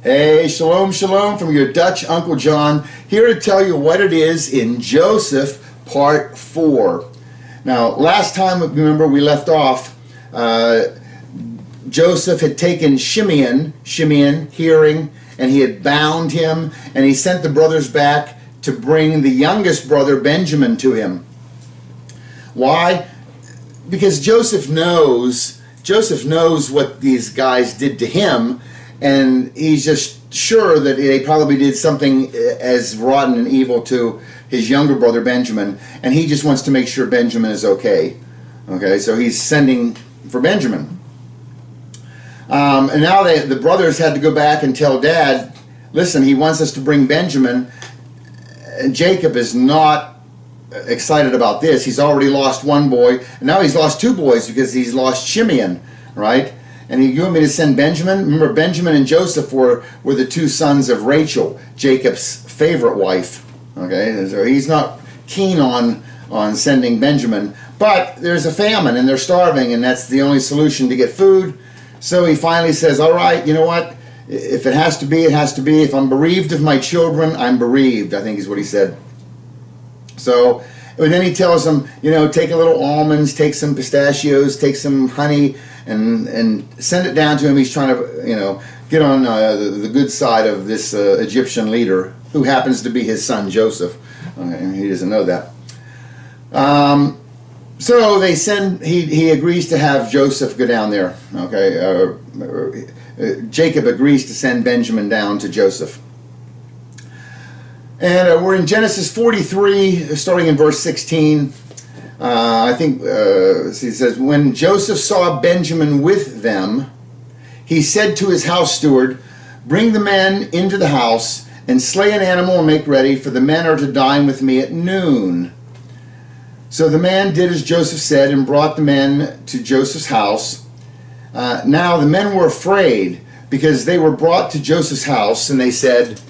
Hey, shalom, shalom from your Dutch Uncle John, here to tell you what it is in Joseph part 4. Now, last time, remember, we left off, Joseph had taken Shimeon, hearing, and he had bound him, and he sent the brothers back to bring the youngest brother, Benjamin, to him. Why? Because Joseph knows what these guys did to him, and he's just sure that they probably did something as rotten and evil to his younger brother Benjamin, and he just wants to make sure Benjamin is okay. Okay, so he's sending for Benjamin. And now the brothers had to go back and tell Dad, listen, he wants us to bring Benjamin. And Jacob is not excited about this. He's already lost one boy, and now he's lost two boys because he's lost Shimeon, right? And you want me to send Benjamin? Remember, Benjamin and Joseph were the two sons of Rachel, Jacob's favorite wife. Okay, so he's not keen on sending Benjamin. But there's a famine, and they're starving, and that's the only solution to get food. So he finally says, all right, you know what? If it has to be, it has to be. If I'm bereaved of my children, I'm bereaved, I think is what he said. So, and then he tells them, you know, take a little almonds, take some pistachios, take some honey, and send it down to him. He's trying to, you know, get on the good side of this Egyptian leader, who happens to be his son Joseph. Okay, he doesn't know that. So they send. He agrees to have Joseph go down there. Okay, Jacob agrees to send Benjamin down to Joseph. And we're in Genesis 43, starting in verse 16. I think he says, when Joseph saw Benjamin with them, he said to his house steward, bring the men into the house and slay an animal and make ready, for the men are to dine with me at noon. So the man did as Joseph said and brought the men to Joseph's house. Now the men were afraid because they were brought to Joseph's house, and they said,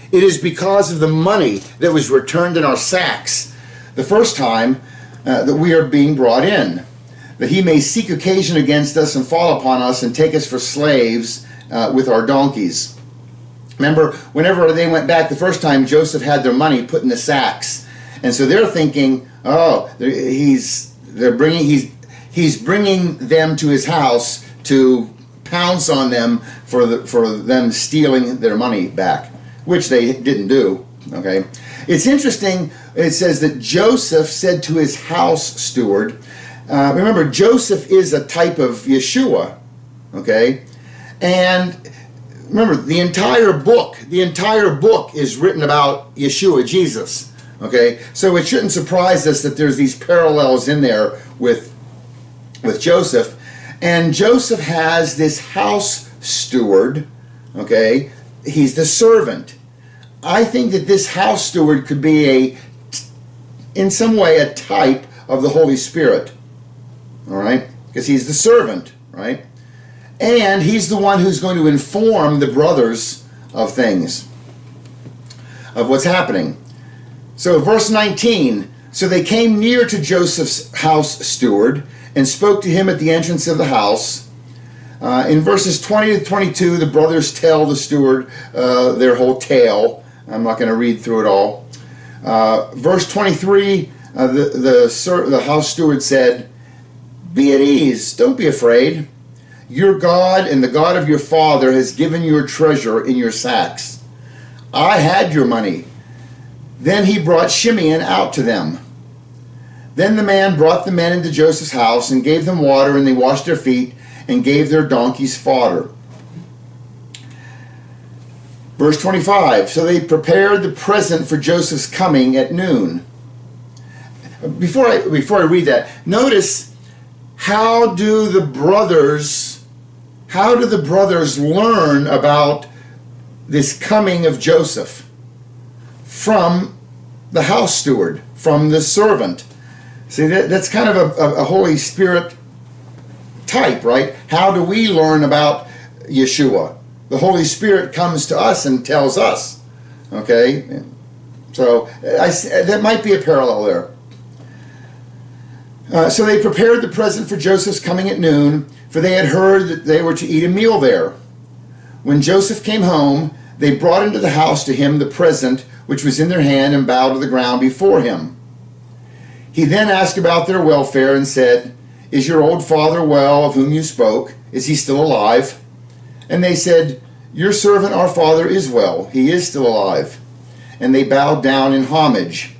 it is because of the money that was returned in our sacks the first time that we are being brought in, that he may seek occasion against us and fall upon us and take us for slaves with our donkeys. Remember, whenever they went back the first time, Joseph had their money put in the sacks, and so they're thinking, oh, he's bringing them to his house to pounce on them for them stealing their money back, which they didn't do. Okay, it's interesting. It says that Joseph said to his house steward. Remember, Joseph is a type of Yeshua. Okay, and remember, the entire book is written about Yeshua, Jesus. Okay, so it shouldn't surprise us that there's these parallels in there with Joseph. And Joseph has this house steward. Okay, he's the servant. I think that this house steward could be in some way a type of the Holy Spirit. All right, because he's the servant, right? And he's the one who's going to inform the brothers of things, of what's happening. So verse 19, so they came near to Joseph's house steward and spoke to him at the entrance of the house. In verses 20 to 22, the brothers tell the steward their whole tale. I'm not going to read through it all. Verse 23, the house steward said, be at ease, don't be afraid. Your God and the God of your father has given your treasure in your sacks. I had your money. Then he brought Shimeon out to them. Then the man brought the men into Joseph's house and gave them water, and they washed their feet and gave their donkeys fodder. Verse 25, so they prepared the present for Joseph's coming at noon. Before I read that, notice how do the brothers learn about this coming of Joseph? From the house steward, from the servant. See, that's kind of a Holy Spirit type, right? How do we learn about Yeshua? The Holy Spirit comes to us and tells us. Okay? So that might be a parallel there. So they prepared the present for Joseph's coming at noon, for they had heard that they were to eat a meal there. When Joseph came home, they brought into the house to him the present which was in their hand and bowed to the ground before him. He then asked about their welfare and said, "Is your old father well, of whom you spoke? Is he still alive?" And they said, "Your servant our father is well. He is still alive." And they bowed down in homage.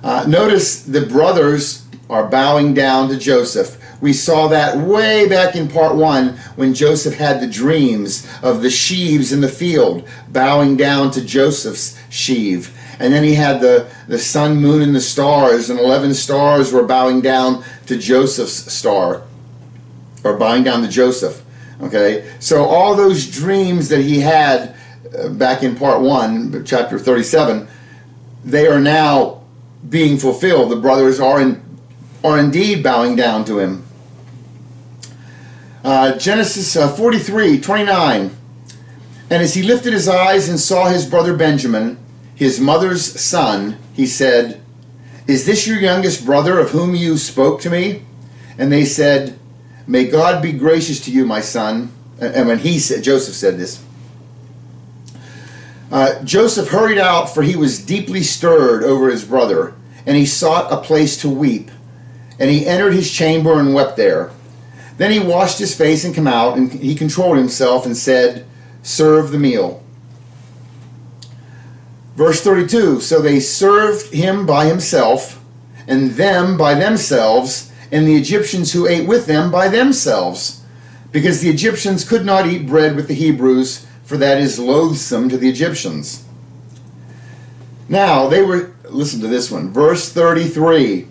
Notice the brothers are bowing down to Joseph. We saw that way back in part 1 when Joseph had the dreams of the sheaves in the field bowing down to Joseph's sheave. And then he had the sun, moon, and the stars, and 11 stars were bowing down to Joseph's star, or bowing down to Joseph. Okay, so all those dreams that he had back in part 1, chapter 37, they are now being fulfilled. The brothers are indeed bowing down to him. Genesis 43:29. And as he lifted his eyes and saw his brother Benjamin, his mother's son, he said, "Is this your youngest brother of whom you spoke to me?" And they said, "May God be gracious to you, my son." And when Joseph said this, Joseph hurried out, for he was deeply stirred over his brother, and he sought a place to weep. And he entered his chamber and wept there. Then he washed his face and came out, and he controlled himself and said, "Serve the meal." Verse 32, so they served him by himself, and them by themselves, and the Egyptians who ate with them by themselves, because the Egyptians could not eat bread with the Hebrews, for that is loathsome to the Egyptians. Now they were, listen to this one, verse 33.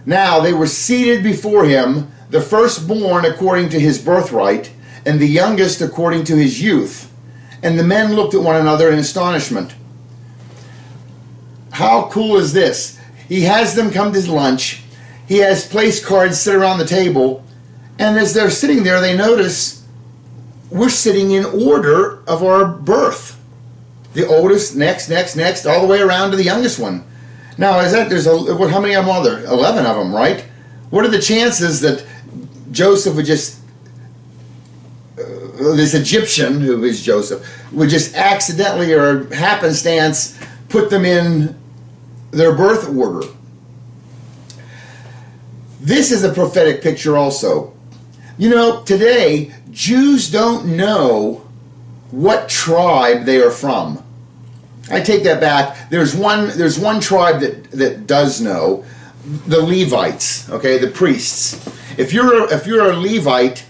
Now they were seated before him, the firstborn according to his birthright, and the youngest according to his youth. And the men looked at one another in astonishment. How cool is this? He has them come to lunch. He has place cards sit around the table. And as they're sitting there, they notice we're sitting in order of our birth. The oldest, next, all the way around to the youngest one. Now, how many of them are there? 11 of them, right? What are the chances that Joseph would just, this Egyptian, who is Joseph, would just accidentally or happenstance put them in their birth order? This is a prophetic picture also. You know, today, Jews don't know what tribe they are from. I take that back. There's one tribe that does know, the Levites, okay, the priests. If you're a Levite,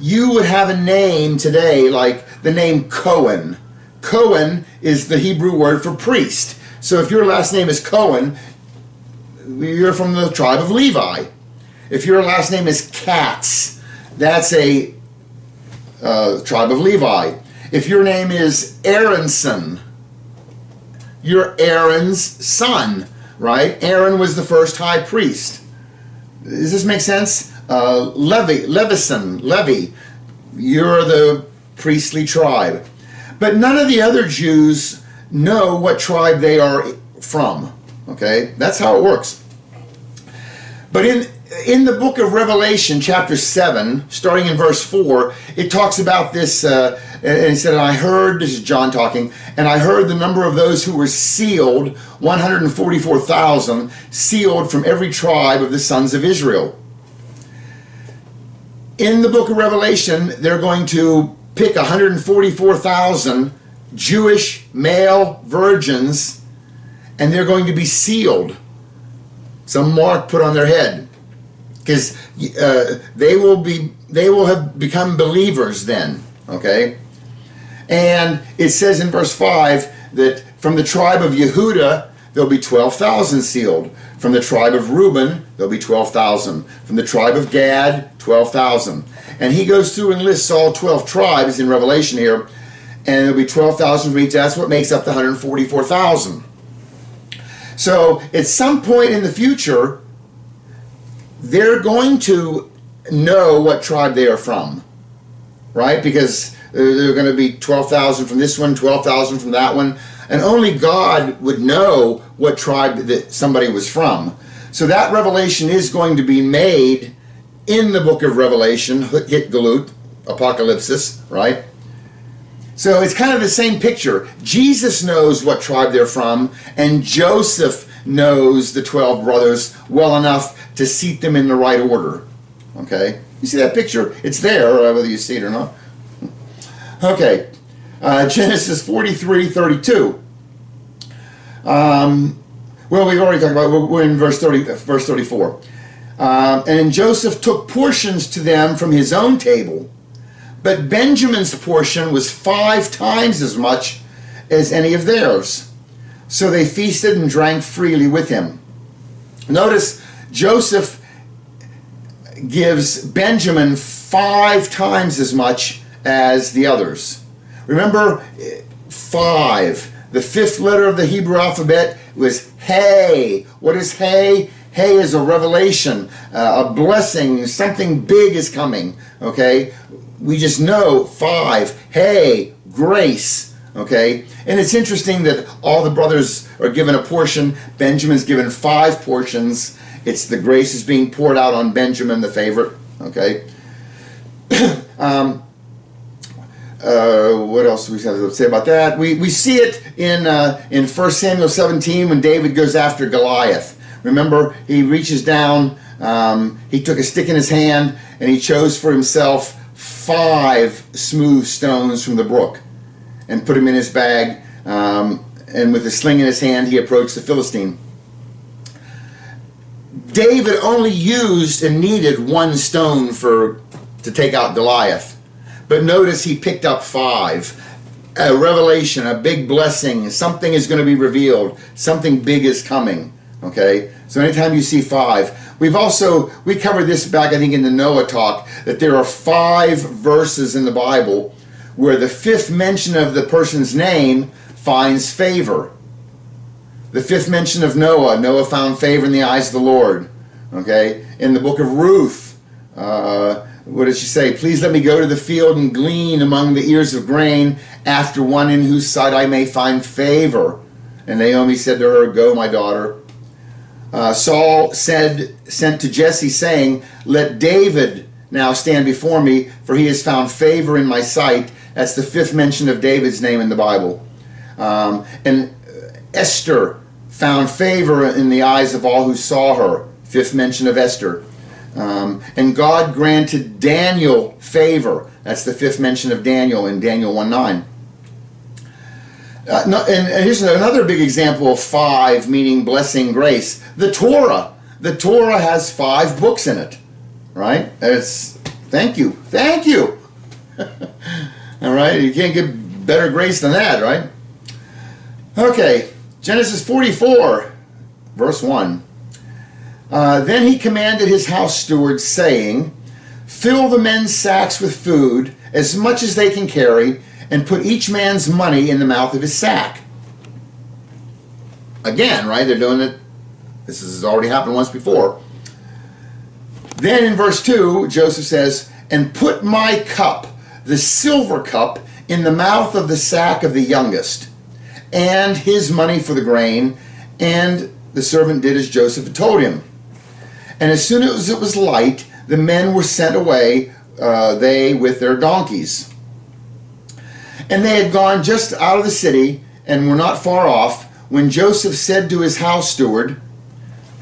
you would have a name today like the name Cohen. Cohen is the Hebrew word for priest. So if your last name is Cohen, you're from the tribe of Levi. If your last name is Katz, that's a tribe of Levi. If your name is Aaronson, you're Aaron's son, right? Aaron was the first high priest. Does this make sense? Levi, you're the priestly tribe. But none of the other Jews know what tribe they are from, okay? That's how it works. But in the book of Revelation, chapter 7, starting in verse 4, it talks about this, and it said, and I heard, this is John talking, and I heard the number of those who were sealed, 144,000, sealed from every tribe of the sons of Israel. In the book of Revelation, they're going to pick 144,000 Jewish male virgins, and they're going to be sealed. Some mark put on their head, because they will have become believers then, okay? And it says in verse 5 that from the tribe of Yehuda there'll be 12,000 sealed. From the tribe of Reuben there'll be 12,000. From the tribe of Gad, 12,000. And he goes through and lists all 12 tribes in Revelation here, and there'll be 12,000 from each. That's what makes up the 144,000. So at some point in the future, they're going to know what tribe they are from, right? Because there are going to be 12,000 from this one, 12,000 from that one, and only God would know what tribe that somebody was from. So that revelation is going to be made in the book of Revelation, Hit Galut, apocalypsis, right? So it's kind of the same picture. Jesus knows what tribe they're from, and Joseph knows the 12 brothers well enough to seat them in the right order. Okay? You see that picture? It's there, whether you see it or not. Okay. Genesis 43:32. Well, we've already talked about it. We're in verse 34. And Joseph took portions to them from his own table, but Benjamin's portion was 5 times as much as any of theirs. So they feasted and drank freely with him. Notice Joseph gives Benjamin 5 times as much as the others. Remember, 5. The 5th letter of the Hebrew alphabet was Hey. What is Hey? Hey is a revelation, a blessing, something big is coming, okay? We just know 5, Hey, grace, okay? And it's interesting that all the brothers are given a portion. Benjamin's given 5 portions. It's the grace is being poured out on Benjamin, the favorite, okay? What else do we have to say about that? We see it in 1 Samuel 17 when David goes after Goliath. Remember, he reaches down, he took a stick in his hand, and he chose for himself 5 smooth stones from the brook and put them in his bag, and with a sling in his hand, he approached the Philistine. David only used and needed 1 stone to take out Goliath. But notice he picked up 5. A revelation, a big blessing, something is going to be revealed. Something big is coming. Okay? So anytime you see 5. We covered this back, I think, in the Noah talk, that there are 5 verses in the Bible where the 5th mention of the person's name finds favor. The 5th mention of Noah, Noah found favor in the eyes of the Lord. Okay? In the book of Ruth, what did she say? Please let me go to the field and glean among the ears of grain after one in whose sight I may find favor. And Naomi said to her, Go, my daughter. Saul sent to Jesse, saying, Let David now stand before me, for he has found favor in my sight. That's the 5th mention of David's name in the Bible. And Esther found favor in the eyes of all who saw her. 5th mention of Esther. And God granted Daniel favor. That's the 5th mention of Daniel in Daniel 1:9. And here's another big example of 5 meaning blessing, grace. The Torah. The Torah has 5 books in it, right? Thank you. All right, you can't get better grace than that, right? Okay, Genesis 44, verse 1. Then he commanded his house stewards, saying, Fill the men's sacks with food, as much as they can carry, and put each man's money in the mouth of his sack. Again, right? They're doing it. This has already happened once before. Then in verse 2, Joseph says, And put my cup, the silver cup, in the mouth of the sack of the youngest, and his money for the grain. And the servant did as Joseph had told him. And as soon as it was light, the men were sent away, they with their donkeys. And they had gone just out of the city, and were not far off, when Joseph said to his house steward,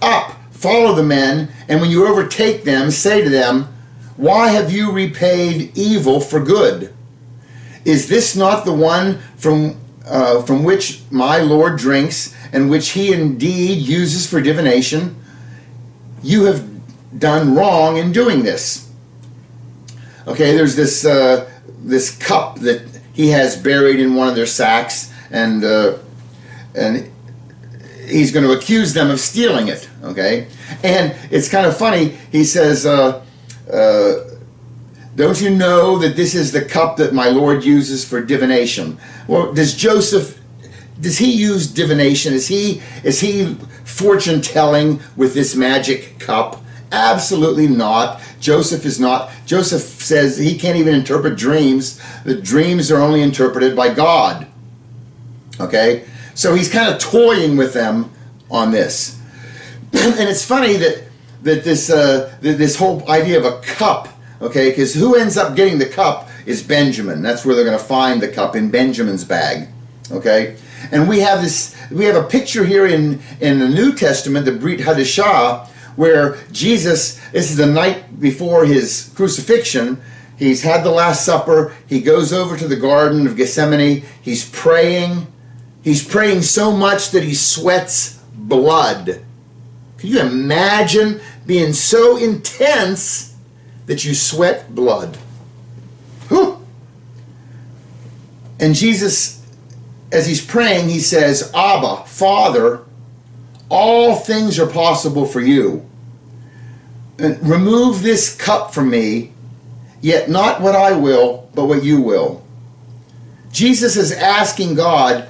Up, follow the men, and when you overtake them, say to them, Why have you repaid evil for good? Is this not the one from which my Lord drinks, and which he indeed uses for divination? You have done wrong in doing this. Okay, there's this cup that he has buried in one of their sacks, and he's going to accuse them of stealing it. Okay, and it's kind of funny. He says, "Don't you know that this is the cup that my Lord uses for divination?" Well, does he use divination? Is he fortune telling with this magic cup? Absolutely not. Joseph is not. Joseph says he can't even interpret dreams. The dreams are only interpreted by God. Okay? So he's kind of toying with them on this. And it's funny that this whole idea of a cup, Okay, because who ends up getting the cup is Benjamin. That's where they're going to find the cup, in Benjamin's bag. Okay, and we have a picture here in the New Testament, the Brit Hadashah, where Jesus, this is the night before his crucifixion. He's had the Last Supper. He goes over to the Garden of Gethsemane. He's praying. He's praying so much that he sweats blood. Can you imagine being so intense that you sweat blood? Whew. And Jesus, as he's praying, he says, Abba, Father, all things are possible for you. Remove this cup from me, yet not what I will, but what you will. Jesus is asking God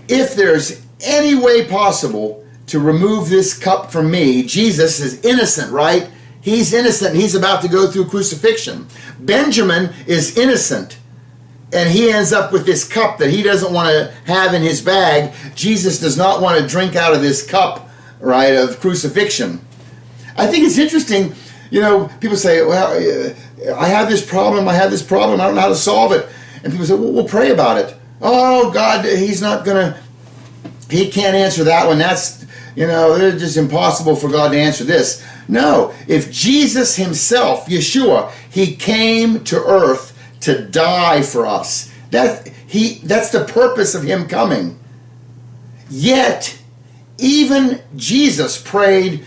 if there's any way possible to remove this cup from me. Jesus is innocent, right? He's innocent. He's about to go through crucifixion. Benjamin is innocent, and he ends up with this cup that he doesn't want to have in his bag. Jesus does not want to drink out of this cup, right, of crucifixion. I think it's interesting, you know, people say, well, I have this problem, I don't know how to solve it. And people say, well, we'll pray about it. Oh, God, he can't answer that one. That's, you know, it's just impossible for God to answer this. No, if Jesus himself, Yeshua, he came to earth to die for us. That's the purpose of him coming. Yet, even Jesus prayed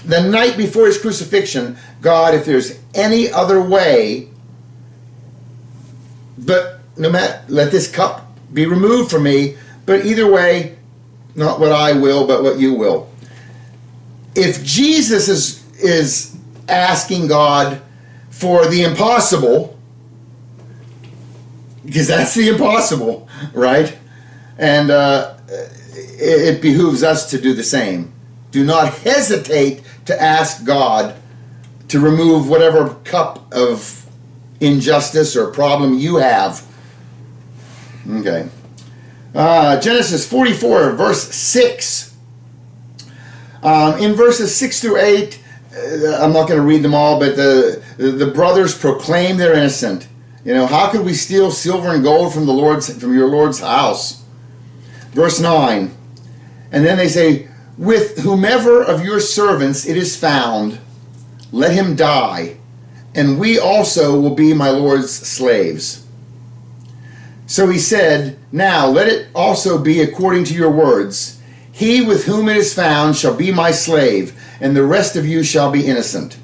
the night before his crucifixion, God, if there's any other way, but no matter, let this cup be removed from me, but either way, not what I will, but what you will. If Jesus is asking God for the impossible, because that's the impossible, right? And it behooves us to do the same. Do not hesitate to ask God to remove whatever cup of injustice or problem you have. Okay. Genesis 44, verse 6. In verses 6 through 8, I'm not going to read them all, but the brothers proclaim they're innocent. You know, how could we steal silver and gold from your Lord's house? Verse 9. And then they say, with whomever of your servants it is found, let him die, and we also will be my Lord's slaves. So he said, now let it also be according to your words. He with whom it is found shall be my slave, and the rest of you shall be innocent.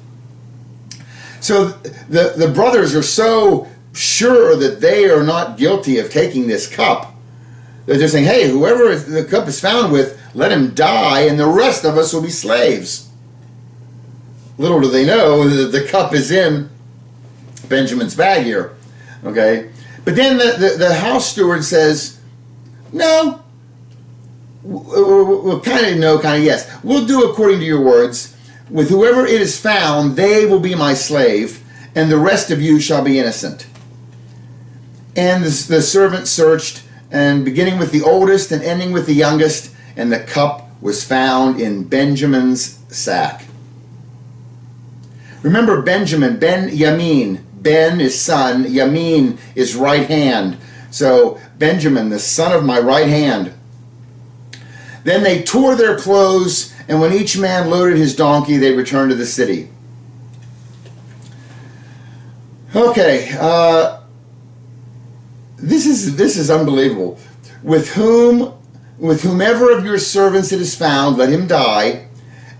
So the brothers are so sure that they are not guilty of taking this cup. They're just saying, hey, whoever the cup is found with, let him die, and the rest of us will be slaves. Little do they know that the cup is in Benjamin's bag here. Okay? But then the house steward says, no. Well, kind of no, kind of yes. We'll do according to your words. With whoever it is found, they will be my slave, and the rest of you shall be innocent. And the servant searched, and beginning with the oldest and ending with the youngest, and the cup was found in Benjamin's sack. Remember Benjamin, Ben-Yamin. Ben is son, Yamin is right hand. So Benjamin, the son of my right hand. Then they tore their clothes, and when each man loaded his donkey, they returned to the city. Okay, this is unbelievable. With whomever of your servants it is found, let him die,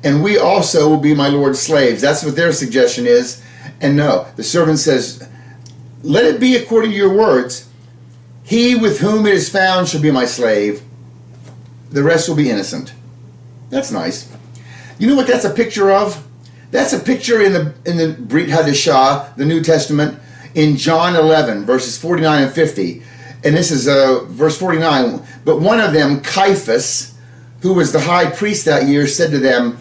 and we also will be my Lord's slaves. That's what their suggestion is. And no, the servant says, let it be according to your words. He with whom it is found shall be my slave. The rest will be innocent. That's nice. You know what that's a picture of? That's a picture in the Brit Hadashah, the New Testament, in John 11, verses 49 and 50. And this is verse 49. But one of them, Caiaphas, who was the high priest that year, said to them,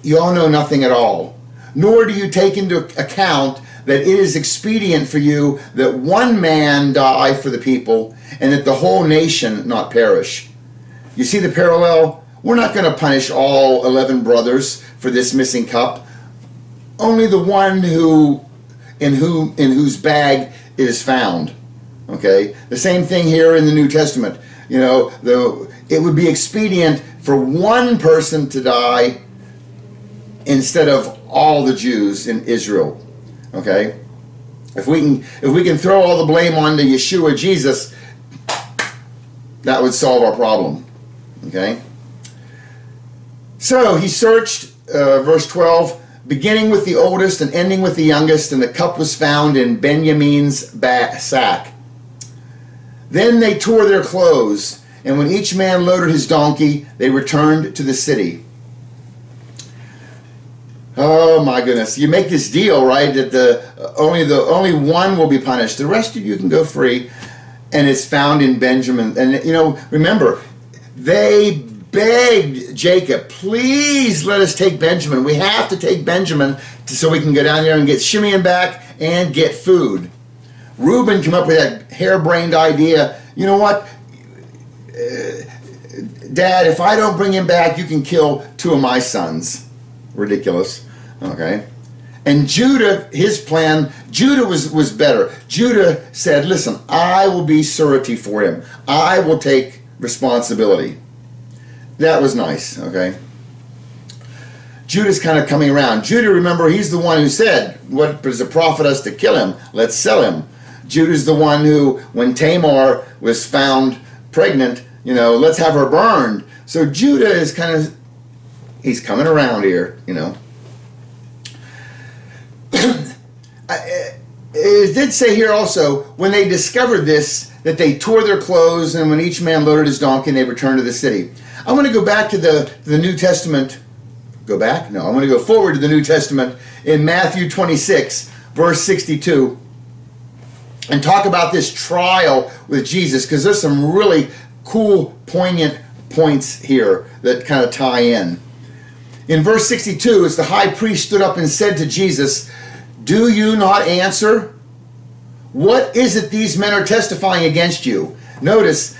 you all know nothing at all, nor do you take into account that it is expedient for you that one man die for the people, and that the whole nation not perish. You see the parallel? We're not going to punish all 11 brothers for this missing cup. only the one in whose bag it is found. Okay? The same thing here in the New Testament. You know, it would be expedient for one person to die instead of all the Jews in Israel. Okay? If we can throw all the blame onto Yeshua, Jesus, that would solve our problem. Okay? So he searched, verse 12, beginning with the oldest and ending with the youngest, and the cup was found in Benjamin's sack. Then they tore their clothes, and when each man loaded his donkey, they returned to the city. Oh my goodness! You make this deal, right? That only one will be punished. The rest of you can go free, and it's found in Benjamin. And you know, remember, they begged Jacob, please let us take Benjamin. We have to take Benjamin so we can go down there and get Shimeon back and get food. Reuben came up with that harebrained idea. You know what, Dad, if I don't bring him back, you can kill 2 of my sons. Ridiculous. Okay. And Judah, his plan, Judah was better. Judah said, listen, I will be surety for him. I will take responsibility. That was nice, okay? Judah's kind of coming around. Judah, remember, he's the one who said, what does it profit us to kill him? Let's sell him. Judah's the one who, when Tamar was found pregnant, you know, let's have her burned. So Judah is kind of, he's coming around here, you know. It did say here also, when they discovered this, that they tore their clothes, and when each man loaded his donkey, and they returned to the city. I want to go back to the New Testament. Go back? No, I want to go forward to the New Testament in Matthew 26, verse 62, and talk about this trial with Jesus, because there's some really cool, poignant points here that kind of tie in. In verse 62, as the high priest stood up and said to Jesus, do you not answer? What is it these men are testifying against you? Notice,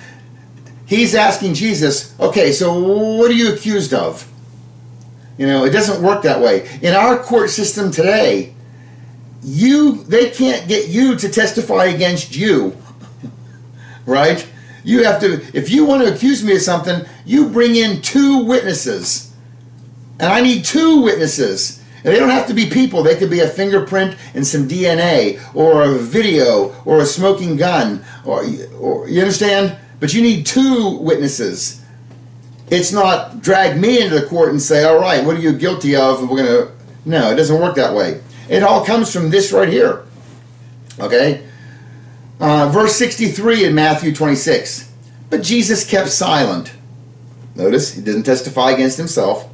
he's asking Jesus, okay, so what are you accused of? You know, it doesn't work that way. In our court system today, they can't get you to testify against you. Right? You have to, if you want to accuse me of something, you bring in 2 witnesses. And I need 2 witnesses. And they don't have to be people. They could be a fingerprint and some DNA, or a video, or a smoking gun, or you understand? But you need 2 witnesses. It's not drag me into the court and say, all right, what are you guilty of? We're gonna. No, it doesn't work that way. It all comes from this right here. Okay? Verse 63 in Matthew 26. But Jesus kept silent. Notice, he didn't testify against himself.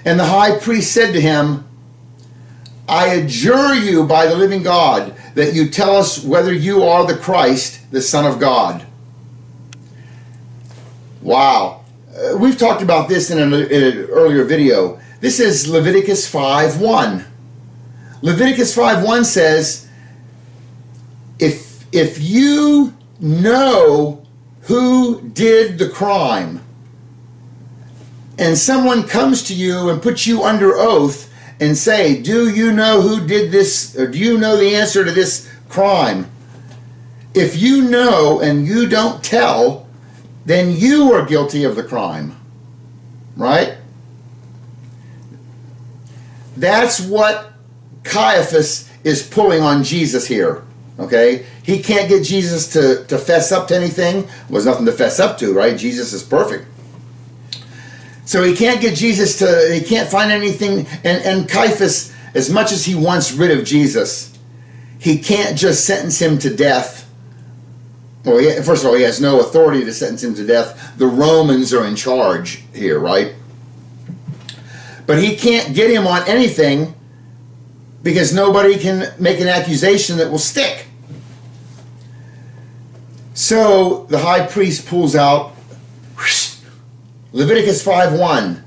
And the high priest said to him, I adjure you by the living God that you tell us whether you are the Christ, the Son of God. Wow. We've talked about this in an earlier video. This is Leviticus 5:1. Leviticus 5:1 says, if you know who did the crime, and someone comes to you and puts you under oath and say, do you know who did this, or do you know the answer to this crime? If you know and you don't tell, then you are guilty of the crime. Right? That's what Caiaphas is pulling on Jesus here. Okay? He can't get Jesus to fess up to anything. Well, there's nothing to fess up to, right? Jesus is perfect. So he can't get Jesus to, he can't find anything, and Caiaphas, as much as he wants rid of Jesus, he can't just sentence him to death. Well, first of all, he has no authority to sentence him to death. The Romans are in charge here, right? But he can't get him on anything because nobody can make an accusation that will stick. So the high priest pulls out Leviticus 5:1.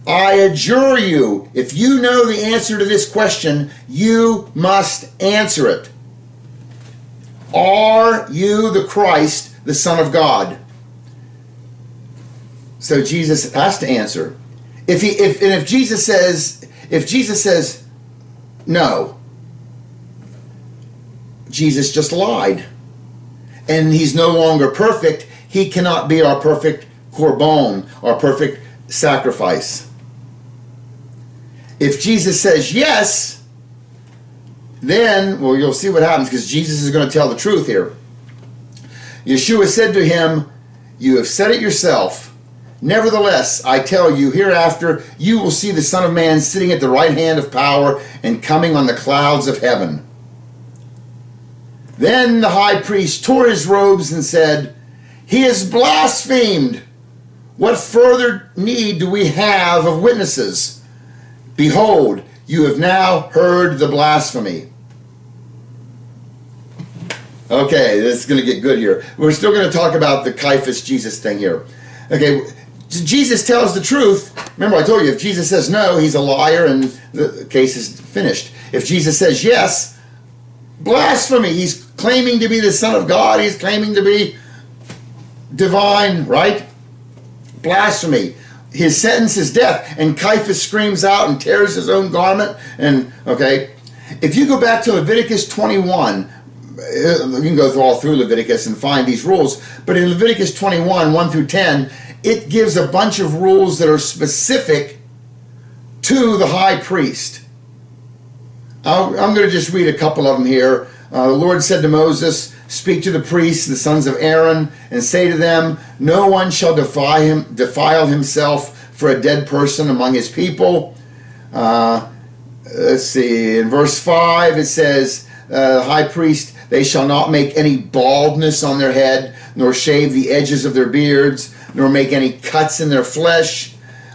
I adjure you, if you know the answer to this question, you must answer it. Are you the Christ, the Son of God? So Jesus has to answer. If Jesus says, No. Jesus just lied. And he's no longer perfect. He cannot be our perfect korban, our perfect sacrifice. If Jesus says yes, then, well, you'll see what happens, because Jesus is going to tell the truth here. Yeshua said to him, "You have said it yourself. Nevertheless, I tell you, hereafter you will see the Son of Man sitting at the right hand of power and coming on the clouds of heaven." Then the high priest tore his robes and said, "He has blasphemed. What further need do we have of witnesses? Behold, you have now heard the blasphemy." Okay, this is going to get good here. We're still going to talk about the Caiaphas Jesus thing here. Okay, Jesus tells the truth. Remember, I told you, if Jesus says no, he's a liar and the case is finished. If Jesus says yes, blasphemy. He's claiming to be the Son of God. He's claiming to be divine, right? Blasphemy. His sentence is death. And Caiaphas screams out and tears his own garment. And, okay, if you go back to Leviticus 21, you can go all through Leviticus and find these rules, but in Leviticus 21, 1 through 10, it gives a bunch of rules that are specific to the high priest. I'm going to just read a couple of them here. The Lord said to Moses, "Speak to the priests, the sons of Aaron, and say to them, no one shall defile himself for a dead person among his people." Let's see, in verse 5 it says, high priest, "They shall not make any baldness on their head, nor shave the edges of their beards, nor make any cuts in their flesh."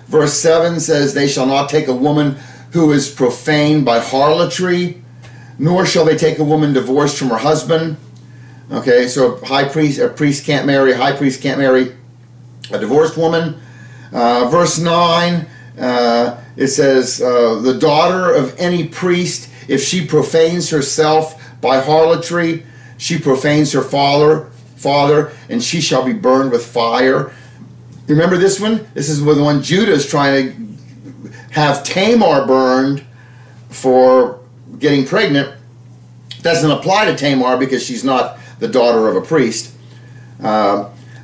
Verse 7 says, "They shall not take a woman who is profane by harlotry, nor shall they take a woman divorced from her husband." Okay, so a priest can't marry, a high priest can't marry a divorced woman. Verse 9, it says, "The daughter of any priest, if she profanes herself by harlotry, she profanes her father, and she shall be burned with fire." Remember this one? This is the one Judah is trying to have Tamar burned for getting pregnant. Doesn't apply to Tamar because she's not the daughter of a priest.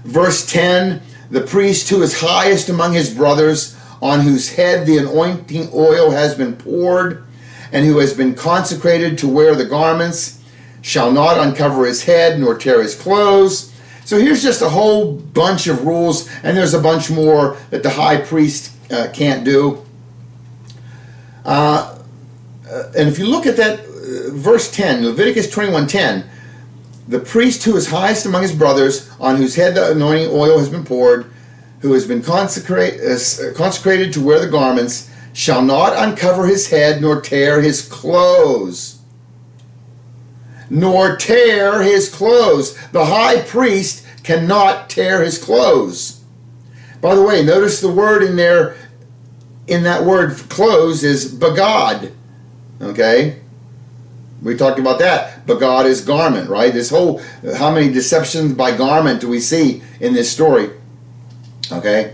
Verse 10, "The priest who is highest among his brothers, on whose head the anointing oil has been poured, and who has been consecrated to wear the garments, shall not uncover his head nor tear his clothes." So here's just a whole bunch of rules, and there's a bunch more that the high priest can't do. And if you look at that, verse 10, Leviticus 21:10, "The priest who is highest among his brothers, on whose head the anointing oil has been poured, who has been consecrated to wear the garments, shall not uncover his head nor tear his clothes." Nor tear his clothes. The high priest cannot tear his clothes. By the way, notice the word in there, in that word clothes, is bagad. Okay? We talked about that. Bagad is garment, right? This whole, how many deceptions by garment do we see in this story? Okay?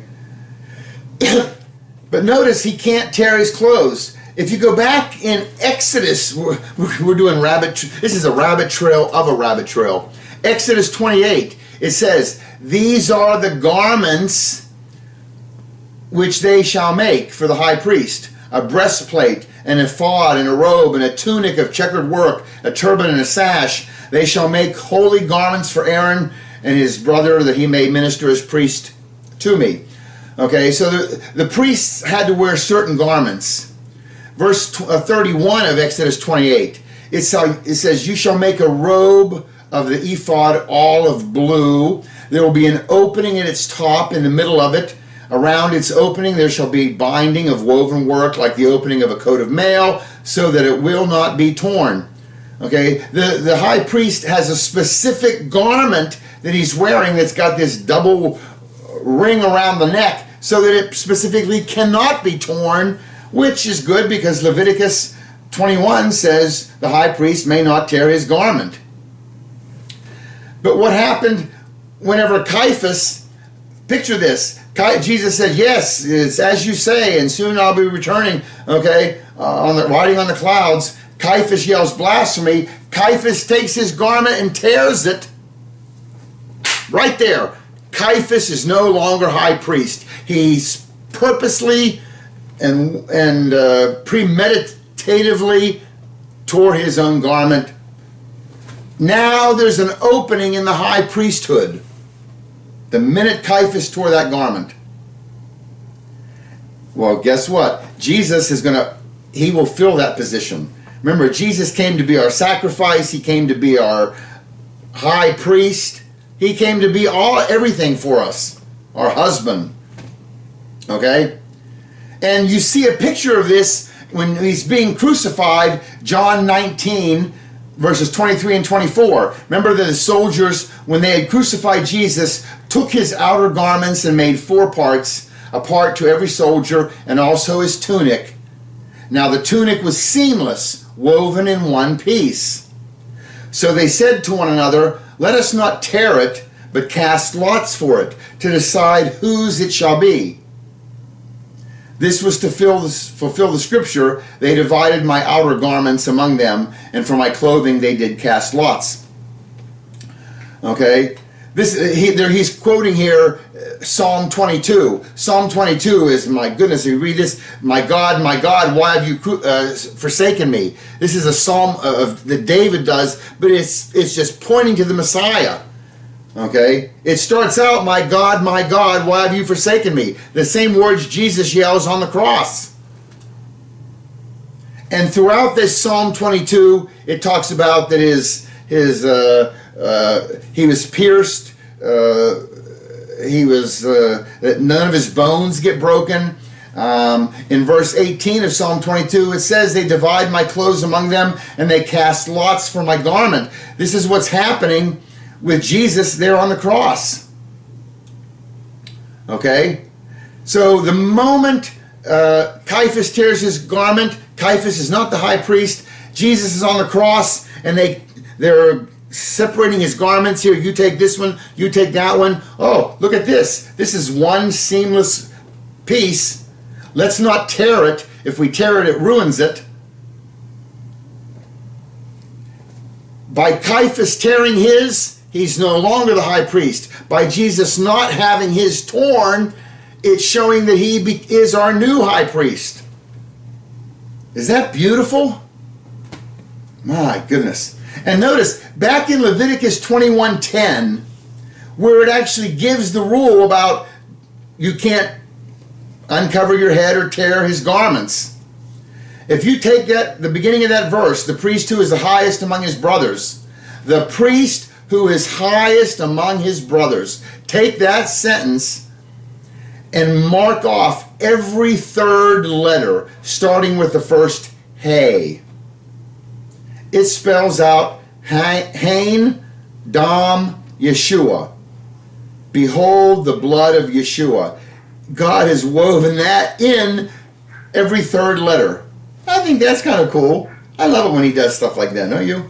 But notice he can't tear his clothes. If you go back in Exodus, we're doing this is a rabbit trail of a rabbit trail. Exodus 28, it says, "These are the garments which they shall make for the high priest: a breastplate, and an ephod, and a robe, and a tunic of checkered work, a turban, and a sash. They shall make holy garments for Aaron and his brother, that he may minister as priest to me." Okay, so the priests had to wear certain garments. Verse 31 of Exodus 28, it says, "You shall make a robe of the ephod olive blue. There will be an opening at its top in the middle of it. Around its opening there shall be binding of woven work like the opening of a coat of mail, so that it will not be torn." Okay, the high priest has a specific garment that he's wearing that's got this double ring around the neck, so that it specifically cannot be torn, which is good because Leviticus 21 says the high priest may not tear his garment. But what happened whenever Caiaphas, picture this, Jesus said, "Yes, it's as you say, and soon I'll be returning," okay, riding on the clouds. Caiaphas yells blasphemy. Caiaphas takes his garment and tears it. Right there. Caiaphas is no longer high priest. He's purposely and premeditatively tore his own garment. Now there's an opening in the high priesthood. The minute Caiaphas tore that garment. Well, guess what? Jesus is he will fill that position. Remember, Jesus came to be our sacrifice. He came to be our high priest. He came to be everything for us. Our husband. Okay? And you see a picture of this when he's being crucified, John 19, verses 23 and 24. Remember that the soldiers, when they had crucified Jesus, took his outer garments and made 4 parts, a part to every soldier, and also his tunic. Now the tunic was seamless, woven in one piece. So they said to one another, "Let us not tear it, but cast lots for it, to decide whose it shall be." This was to fulfill the scripture, "They divided my outer garments among them, and for my clothing they did cast lots." Okay, he's quoting here Psalm 22. Psalm 22 is, my goodness, you read this, my God, why have you forsaken me?" This is a psalm that David does, but it's just pointing to the Messiah. Okay, it starts out, my God, why have you forsaken me?" The same words Jesus yells on the cross. And throughout this Psalm 22, it talks about that he was pierced, that none of his bones get broken. In verse 18 of Psalm 22, it says, "They divide my clothes among them, and they cast lots for my garment." This is what's happening with Jesus there on the cross. Okay? So the moment Caiaphas tears his garment, Caiaphas is not the high priest. Jesus is on the cross, and they're separating his garments here. You take this one, you take that one. Oh, look at this. This is one seamless piece. Let's not tear it. If we tear it, it ruins it. By Caiaphas tearing his, he's no longer the high priest. By Jesus not having his torn, it's showing that he is our new high priest. Is that beautiful? My goodness. And notice, back in Leviticus 21:10, where it actually gives the rule about you can't uncover your head or tear his garments. If you take the beginning of that verse, the priest who is the highest among his brothers, the priest who is highest among his brothers, take that sentence and mark off every 3rd letter, starting with the first hey. It spells out Hain, Dam, Yeshua. Behold the blood of Yeshua. God has woven that in every 3rd letter. I think that's kind of cool. I love it when he does stuff like that, don't you?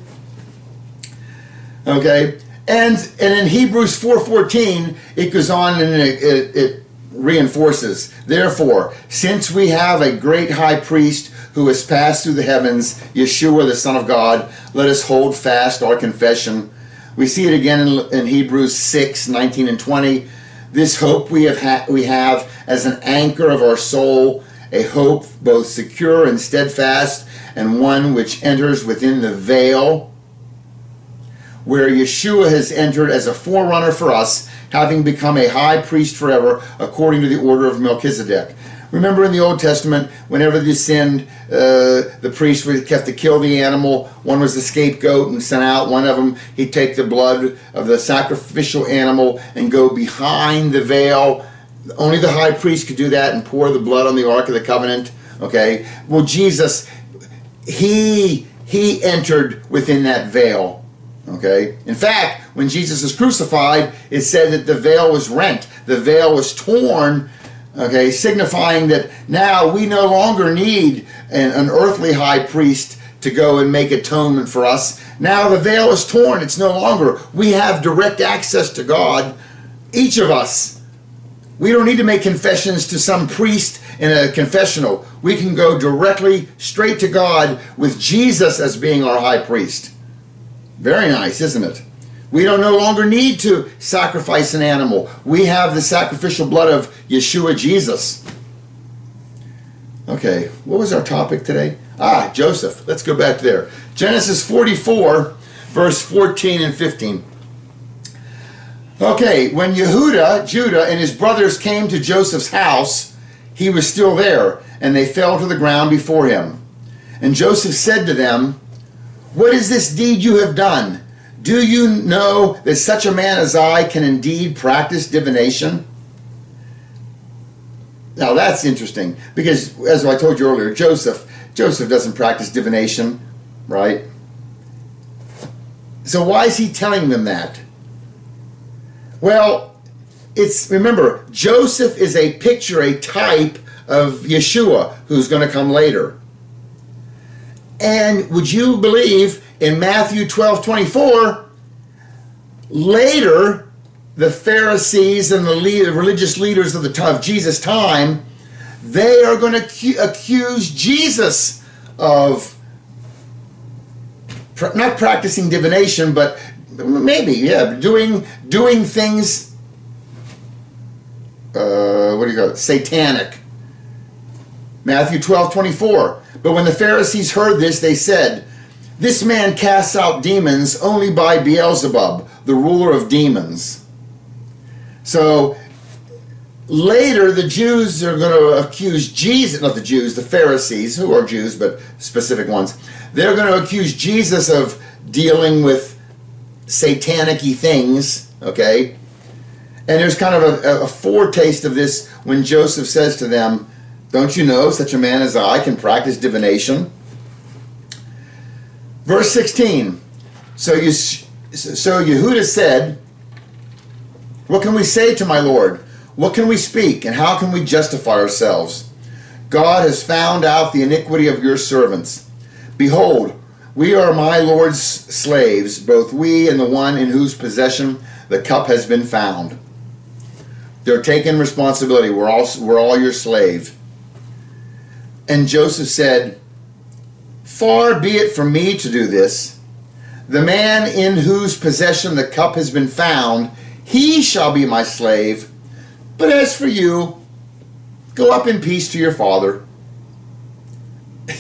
Okay, and in Hebrews 4:14, it goes on and it reinforces, "Therefore, since we have a great high priest who has passed through the heavens, Yeshua, the Son of God, let us hold fast our confession." We see it again in Hebrews 6:19 and 20. "This hope we have as an anchor of our soul, a hope both secure and steadfast, and one which enters within the veil, where Yeshua has entered as a forerunner for us, having become a high priest forever, according to the order of Melchizedek." Remember in the Old Testament, whenever they sinned, the priest would have to kill the animal. One was the scapegoat and sent out. One of them, he'd take the blood of the sacrificial animal and go behind the veil. Only the high priest could do that and pour the blood on the Ark of the Covenant. Okay? Well, Jesus, he entered within that veil. Okay? In fact, when Jesus was crucified, it said that the veil was rent. The veil was torn. Okay, signifying that now we no longer need an earthly high priest to go and make atonement for us. Now the veil is torn. It's no longer. We have direct access to God, each of us. We don't need to make confessions to some priest in a confessional, we can go directly straight to God with Jesus as being our high priest. Very nice, isn't it? We don't no longer need to sacrifice an animal. We have the sacrificial blood of Yeshua Jesus. Okay, what was our topic today? Joseph. Let's go back there. Genesis 44, verse 14 and 15. Okay, when Judah, and his brothers came to Joseph's house, he was still there, and they fell to the ground before him. And Joseph said to them, "What is this deed you have done? Do you know that such a man as I can indeed practice divination?" Now that's interesting, because as I told you earlier, Joseph doesn't practice divination, right? So why is he telling them that? Well, remember, Joseph is a picture, a type of Yeshua, who's going to come later. And would you believe in Matthew 12:24, later the Pharisees and the religious leaders of Jesus' time, they are going to accuse Jesus of not practicing divination, but maybe, doing things, what do you call it, satanic. Matthew 12:24. But when the Pharisees heard this, they said, "This man casts out demons only by Beelzebub, the ruler of demons." So later the Jews are going to accuse Jesus, not the Jews, the Pharisees, who are Jews, but specific ones. They're going to accuse Jesus of dealing with satanic-y things, okay? And there's kind of a foretaste of this when Joseph says to them, "Don't you know such a man as I can practice divination?" Verse 16, so Yehudah said, "What can we say to my Lord? What can we speak, and how can we justify ourselves? God has found out the iniquity of your servants. Behold, we are my Lord's slaves, both we and the one in whose possession the cup has been found." They're taking responsibility. We're all your slave. And Joseph said, "Far be it from me to do this. The man in whose possession the cup has been found, he shall be my slave. But as for you, go up in peace to your father."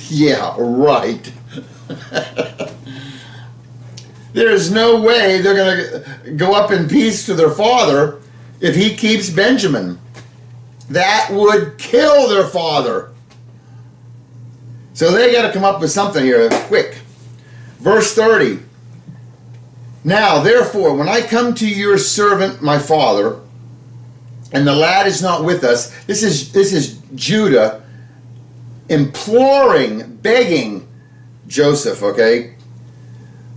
Yeah, right. There's no way they're going to go up in peace to their father if he keeps Benjamin. That would kill their father. So they got to come up with something here quick. Verse 30. "Now, therefore, when I come to your servant, my father, and the lad is not with us," this is Judah imploring, begging Joseph, okay?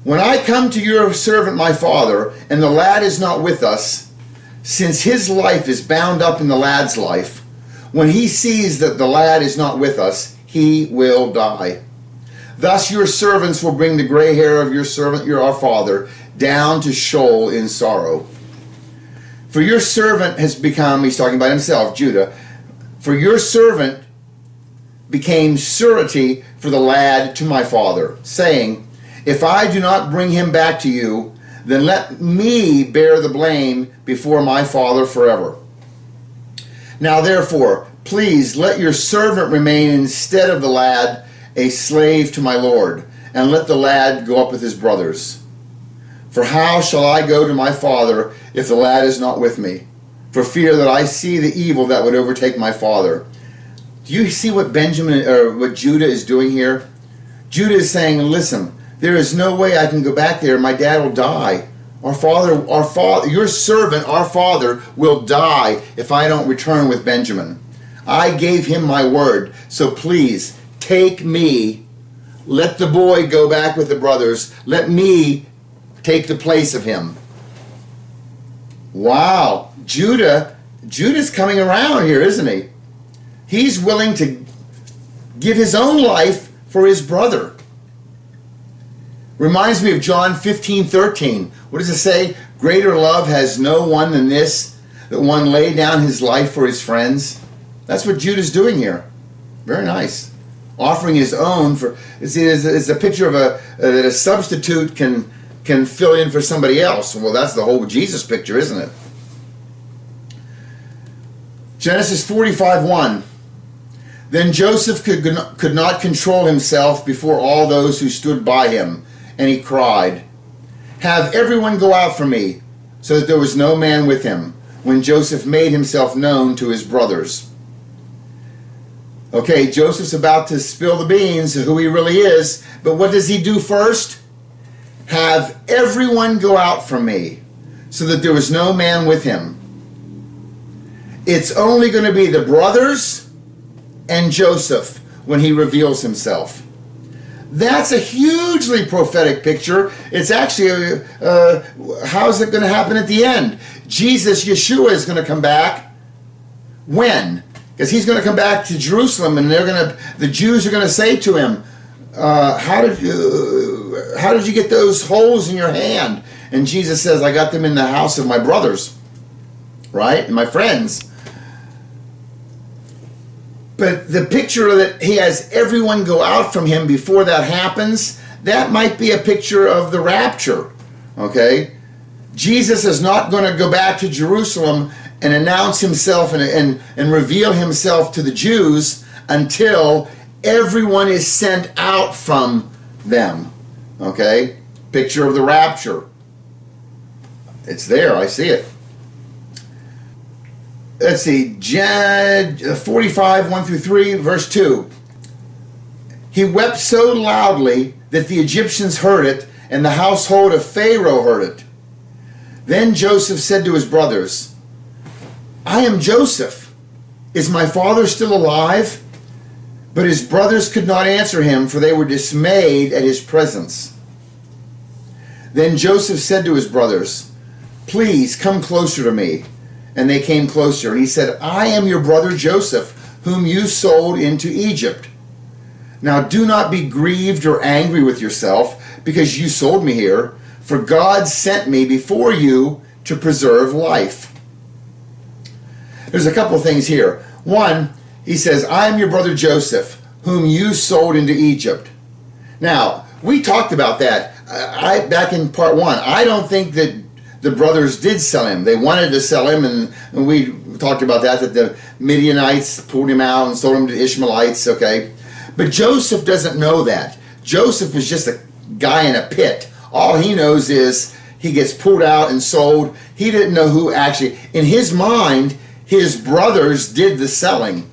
"When I come to your servant, my father, and the lad is not with us, since his life is bound up in the lad's life, when he sees that the lad is not with us, he will die. Thus your servants will bring the gray hair of your servant, our father, down to Sheol in sorrow. For your servant has become," he's talking about himself, Judah, "for your servant became surety for the lad to my father, saying, if I do not bring him back to you, then let me bear the blame before my father forever. Now therefore, please let your servant remain instead of the lad a slave to my lord, and let the lad go up with his brothers. For how shall I go to my father if the lad is not with me, for fear that I see the evil that would overtake my father?" Do you see what what Judah is doing here? Judah is saying, listen, there is no way I can go back there. My dad will die. Our father, your servant, our father, will die if I don't return with Benjamin. I gave him my word, so please take me. Let the boy go back with the brothers. Let me take the place of him. Wow, Judah's coming around here, isn't he? He's willing to give his own life for his brother. Reminds me of John 15:13. What does it say? Greater love has no one than this, that one lay down his life for his friends. That's what Judah's doing here. Very nice. Offering his own for, see, it's a picture of that a substitute can fill in for somebody else. Well, that's the whole Jesus picture, isn't it? Genesis 45:1. Then Joseph could not control himself before all those who stood by him, and he cried, "Have everyone go out from me," so that there was no man with him, when Joseph made himself known to his brothers. Okay, Joseph's about to spill the beans, who he really is, but what does he do first? Have everyone go out from me, so that there was no man with him. It's only going to be the brothers and Joseph when he reveals himself. That's a hugely prophetic picture. It's actually, how's it going to happen at the end? Jesus, Yeshua, is going to come back. When? Because he's going to come back to Jerusalem, and the Jews are going to say to him, how did you get those holes in your hand? And Jesus says, I got them in the house of my brothers, right? And my friends. But the picture that he has everyone go out from him before that happens, that might be a picture of the rapture, okay? Jesus is not going to go back to Jerusalem and announce himself and reveal himself to the Jews until everyone is sent out from them, okay? Picture of the rapture. It's there, I see it. Let's see, 45, 1 through 3, verse 2. He wept so loudly that the Egyptians heard it, and the household of Pharaoh heard it. Then Joseph said to his brothers, I am Joseph. Is my father still alive? But his brothers could not answer him, for they were dismayed at his presence. Then Joseph said to his brothers, Please come closer to me. And they came closer, and he said, I am your brother Joseph, whom you sold into Egypt. Now do not be grieved or angry with yourself, because you sold me here, for God sent me before you to preserve life. There's a couple things here. One, he says, I am your brother Joseph, whom you sold into Egypt. Now, we talked about that back in part 1. I don't think that the brothers did sell him. They wanted to sell him, and we talked about that the Midianites pulled him out and sold him to the Ishmaelites, okay? But Joseph doesn't know that. Joseph is just a guy in a pit. All he knows is he gets pulled out and sold. He didn't know who actually, in his mind, his brothers did the selling.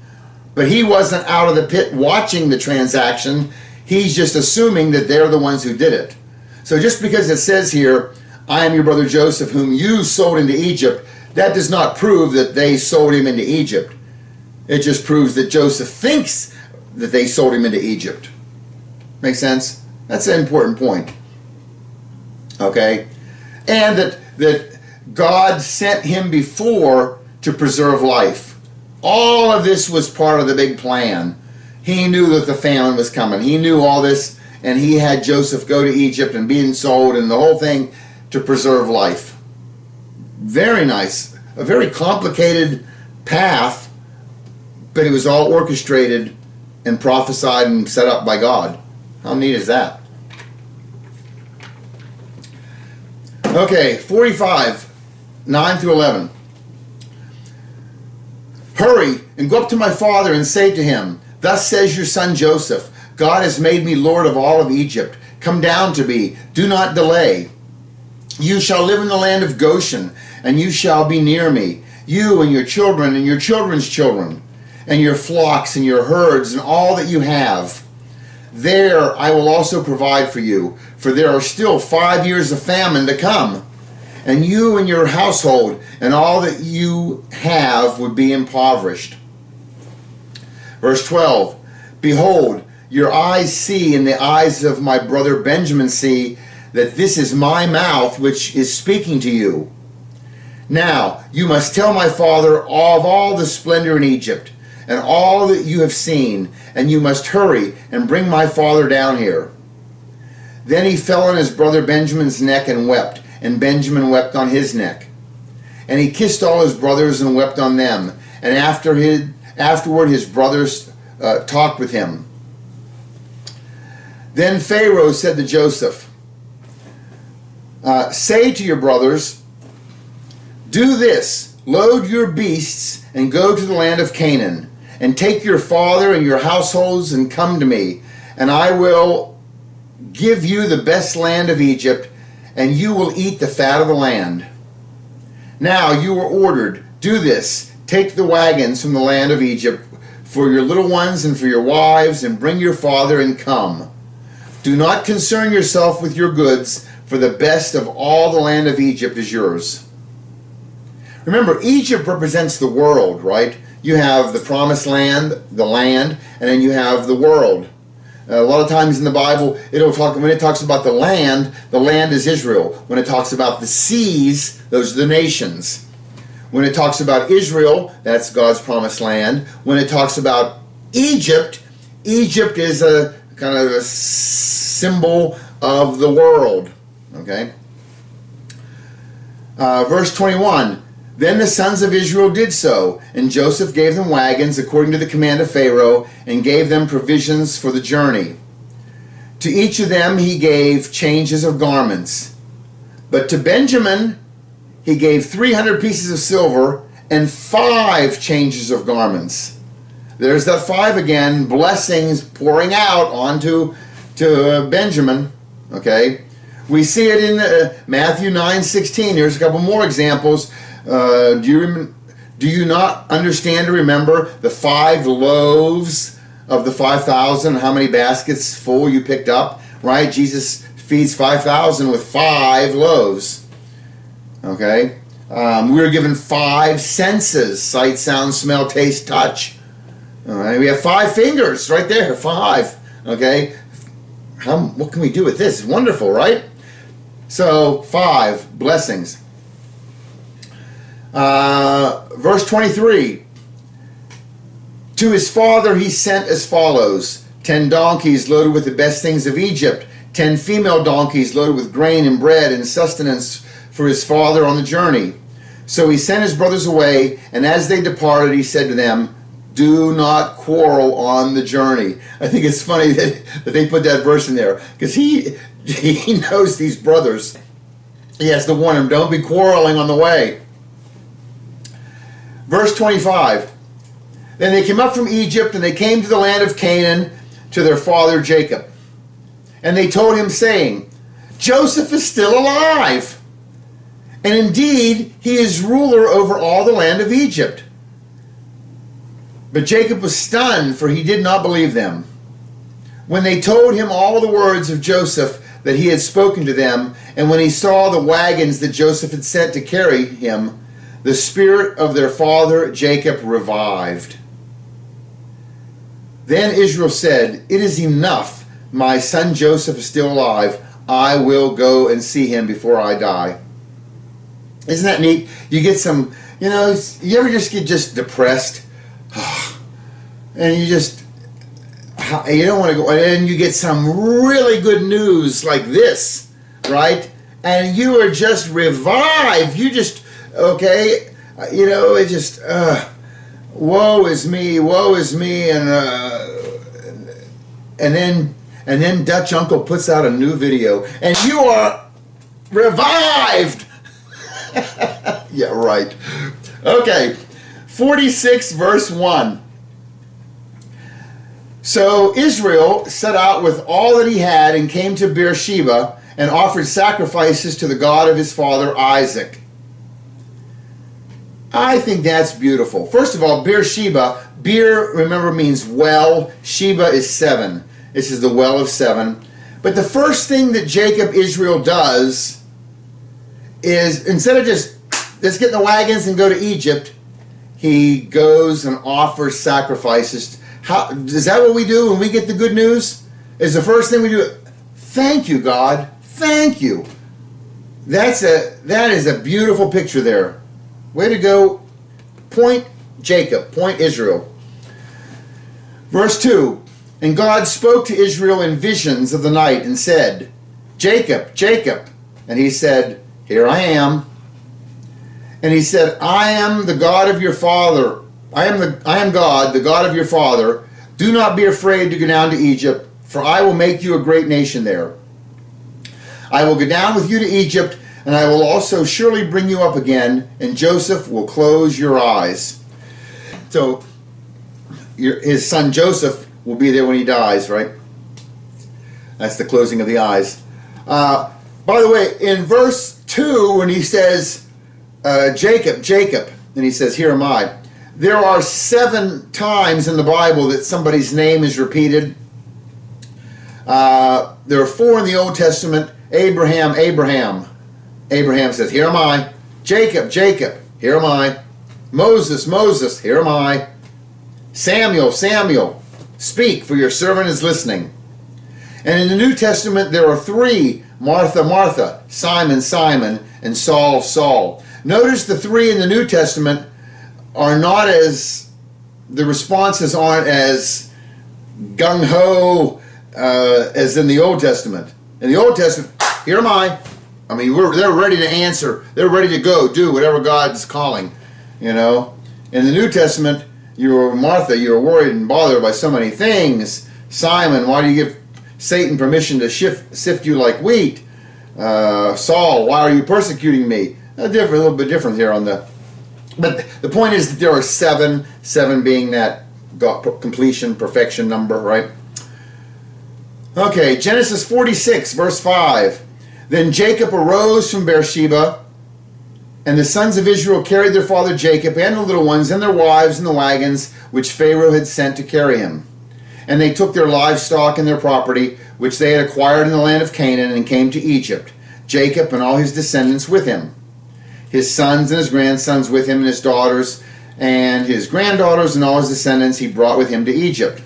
But he wasn't out of the pit watching the transaction. He's just assuming that they're the ones who did it. So just because it says here, I am your brother Joseph, whom you sold into Egypt, that does not prove that they sold him into Egypt. It just proves that Joseph thinks that they sold him into Egypt. Make sense? That's an important point. Okay? And that God sent him before to preserve life. All of this was part of the big plan. He knew that the famine was coming. He knew all this, and he had Joseph go to Egypt and being sold and the whole thing to preserve life. Very nice. A very complicated path, but it was all orchestrated and prophesied and set up by God. How neat is that? Okay, 45, 9 through 11. Hurry and go up to my father and say to him, Thus says your son Joseph, God has made me Lord of all of Egypt. Come down to me. Do not delay. You shall live in the land of Goshen, and you shall be near me, you and your children and your children's children, and your flocks and your herds and all that you have. There I will also provide for you, for there are still 5 years of famine to come, and you and your household and all that you have would be impoverished. Verse 12, Behold, your eyes see and the eyes of my brother Benjamin see that this is my mouth which is speaking to you. Now you must tell my father of all the splendor in Egypt and all that you have seen, and you must hurry and bring my father down here. Then he fell on his brother Benjamin's neck and wept, and Benjamin wept on his neck. And he kissed all his brothers and wept on them. And after Afterward, his brothers talked with him. Then Pharaoh said to Joseph, say to your brothers, do this, load your beasts and go to the land of Canaan, and take your father and your households and come to me, and I will give you the best land of Egypt, and you will eat the fat of the land. Now you were ordered, do this, take the wagons from the land of Egypt for your little ones and for your wives, and bring your father and come. Do not concern yourself with your goods, for the best of all the land of Egypt is yours. Remember, Egypt represents the world, right? You have the promised land, the land, and then you have the world. A lot of times in the Bible, when it talks about the land is Israel. When it talks about the seas, those are the nations. When it talks about Israel, that's God's promised land. When it talks about Egypt, Egypt is a kind of a symbol of the world. Okay? Verse 21. Then the sons of Israel did so, and Joseph gave them wagons according to the command of Pharaoh, and gave them provisions for the journey. To each of them he gave changes of garments. But to Benjamin he gave 300 pieces of silver and 5 changes of garments. There's that 5 again, blessings pouring out onto Benjamin. Okay, we see it in Matthew 9:16. Here's a couple more examples. Do you not understand or remember the 5 loaves of the 5,000? How many baskets full you picked up? Right? Jesus feeds 5,000 with 5 loaves. Okay? We were given 5 senses: sight, sound, smell, taste, touch. All right? We have 5 fingers right there. 5. Okay? What can we do with this? It's wonderful, right? So 5 blessings. Verse 23. To his father he sent as follows: 10 donkeys loaded with the best things of Egypt, 10 female donkeys loaded with grain and bread and sustenance for his father on the journey. So he sent his brothers away, and as they departed he said to them, do not quarrel on the journey. I think it's funny that they put that verse in there, because he knows these brothers. He has to warn them, don't be quarreling on the way. Verse 25. Then they came up from Egypt, and they came to the land of Canaan to their father Jacob. And they told him, saying, Joseph is still alive, and indeed he is ruler over all the land of Egypt. But Jacob was stunned, for he did not believe them. When they told him all the words of Joseph that he had spoken to them, and when he saw the wagons that Joseph had sent to carry him, the spirit of their father Jacob revived. Then Israel said, it is enough. My son Joseph is still alive. I will go and see him before I die. Isn't that neat? You get some, you ever just get depressed? And you don't want to go, and you get some really good news like this, right? And you are just revived. You just, okay, it just, woe is me, and then Dutch Uncle puts out a new video, and you are revived. Yeah, right. Okay, 46 verse 1. So Israel set out with all that he had and came to Beersheba and offered sacrifices to the God of his father Isaac. I think that's beautiful. First of all, Beersheba, Beer, remember, means well. Sheba is 7. This is the well of 7. But the first thing that Israel does is, instead of just, let's get in the wagons and go to Egypt, he goes and offers sacrifices. Is that what we do when we get the good news? Is the first thing we do, thank you, God, thank you. That is a beautiful picture there. Way to go. Point Jacob, point Israel. Verse 2. And God spoke to Israel in visions of the night and said, Jacob, Jacob. And he said, here I am. And he said, I am the God of your father, I am God, the God of your father. Do not be afraid to go down to Egypt, for I will make you a great nation there. I will go down with you to Egypt, and I will also surely bring you up again, and Joseph will close your eyes. So his son Joseph will be there when he dies, right? That's the closing of the eyes. By the way, in verse 2, when he says, Jacob, Jacob, and he says, here am I. There are 7 times in the Bible that somebody's name is repeated. There are 4 in the Old Testament. Abraham, Abraham. Abraham says, here am I. Jacob, Jacob, here am I. Moses, Moses, here am I. Samuel, Samuel, speak, for your servant is listening. And in the New Testament, there are 3, Martha, Martha, Simon, Simon, and Saul, Saul. Notice the 3 in the New Testament are not as, the responses aren't as gung-ho as in the Old Testament. In the Old Testament, here am I. I mean, they're ready to answer. They're ready to go do whatever God's calling, you know. In the New Testament, you're Martha, you're worried and bothered by so many things. Simon, why do you give Satan permission to sift you like wheat? Saul, why are you persecuting me? A little bit different here on the... But the point is that there are 7, 7 being that completion, perfection number, right? Okay, Genesis 46, verse 5. Then Jacob arose from Beersheba, and the sons of Israel carried their father Jacob and the little ones and their wives in the wagons which Pharaoh had sent to carry him. And they took their livestock and their property, which they had acquired in the land of Canaan, and came to Egypt, Jacob and all his descendants with him. His sons and his grandsons with him, and his daughters and his granddaughters and all his descendants he brought with him to Egypt.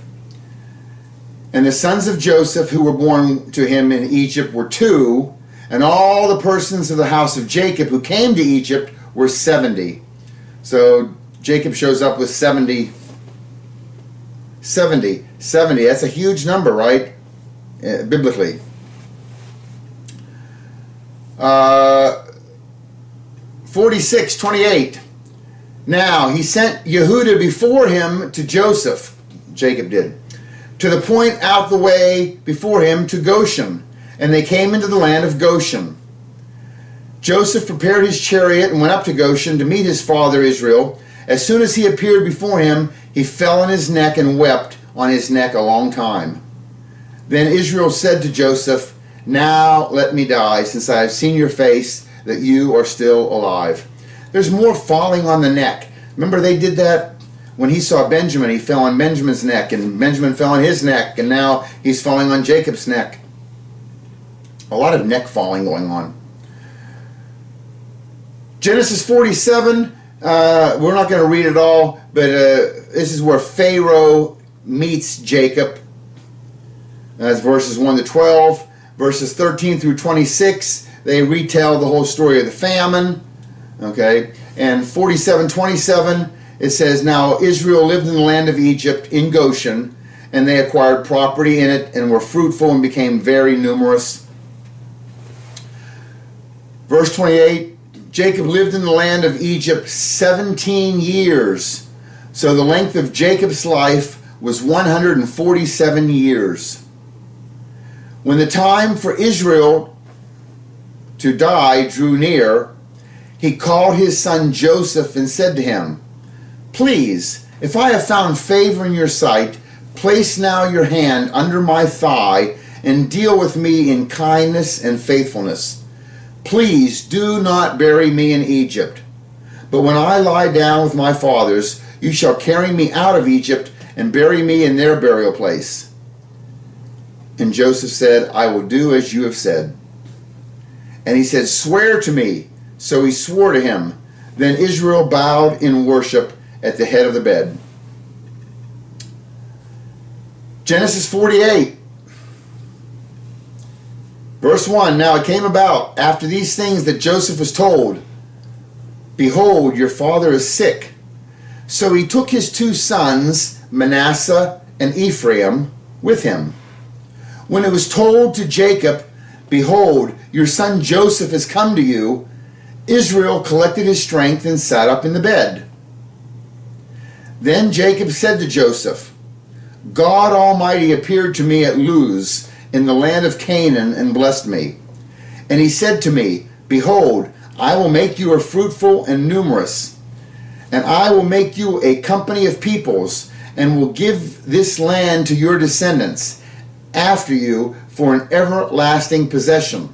And the sons of Joseph who were born to him in Egypt were 2, and all the persons of the house of Jacob who came to Egypt were 70. So Jacob shows up with 70. 70. That's a huge number, right? Biblically. 46:28. Now he sent Yehudah before him to Joseph, Jacob did, to the point out the way before him to Goshen, and they came into the land of Goshen. Joseph prepared his chariot and went up to Goshen to meet his father Israel. As soon as he appeared before him, he fell on his neck and wept on his neck a long time. Then Israel said to Joseph, now let me die, since I have seen your face, that you are still alive. There's more falling on the neck. Remember they did that when he saw Benjamin. He fell on Benjamin's neck, and Benjamin fell on his neck, and now he's falling on Jacob's neck. A lot of neck falling going on. Genesis 47, we're not going to read it all, but this is where Pharaoh meets Jacob. That's verses 1 to 12. Verses 13 through 26, they retell the whole story of the famine. Okay, and 47:27, it says, now Israel lived in the land of Egypt in Goshen, and they acquired property in it and were fruitful and became very numerous. Verse 28, Jacob lived in the land of Egypt 17 years. So the length of Jacob's life was 147 years. When the time for Israel to die drew near, he called his son Joseph and said to him, please, if I have found favor in your sight, place now your hand under my thigh and deal with me in kindness and faithfulness. Please do not bury me in Egypt. But when I lie down with my fathers, you shall carry me out of Egypt and bury me in their burial place. And Joseph said, I will do as you have said. And he said, swear to me. So he swore to him. Then Israel bowed in worship at the head of the bed. Genesis 48. Verse 1, now it came about after these things that Joseph was told, behold, your father is sick. So he took his 2 sons, Manasseh and Ephraim, with him. When it was told to Jacob, behold, your son Joseph has come to you, Israel collected his strength and sat up in the bed. Then Jacob said to Joseph, God Almighty appeared to me at Luz in the land of Canaan and blessed me. And he said to me, Behold, I will make you fruitful and numerous, and I will make you a company of peoples, and will give this land to your descendants after you for an everlasting possession.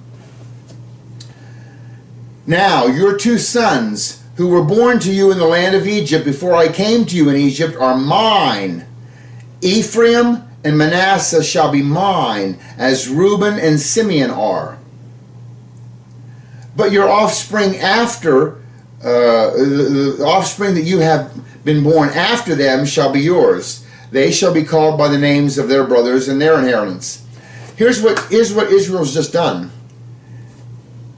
Now your 2 sons, who were born to you in the land of Egypt before I came to you in Egypt, are mine. Ephraim and Manasseh shall be mine, as Reuben and Simeon are. But your offspring after, the offspring that you have been born after them shall be yours. They shall be called by the names of their brothers and their inheritance. Here's what Israel's just done.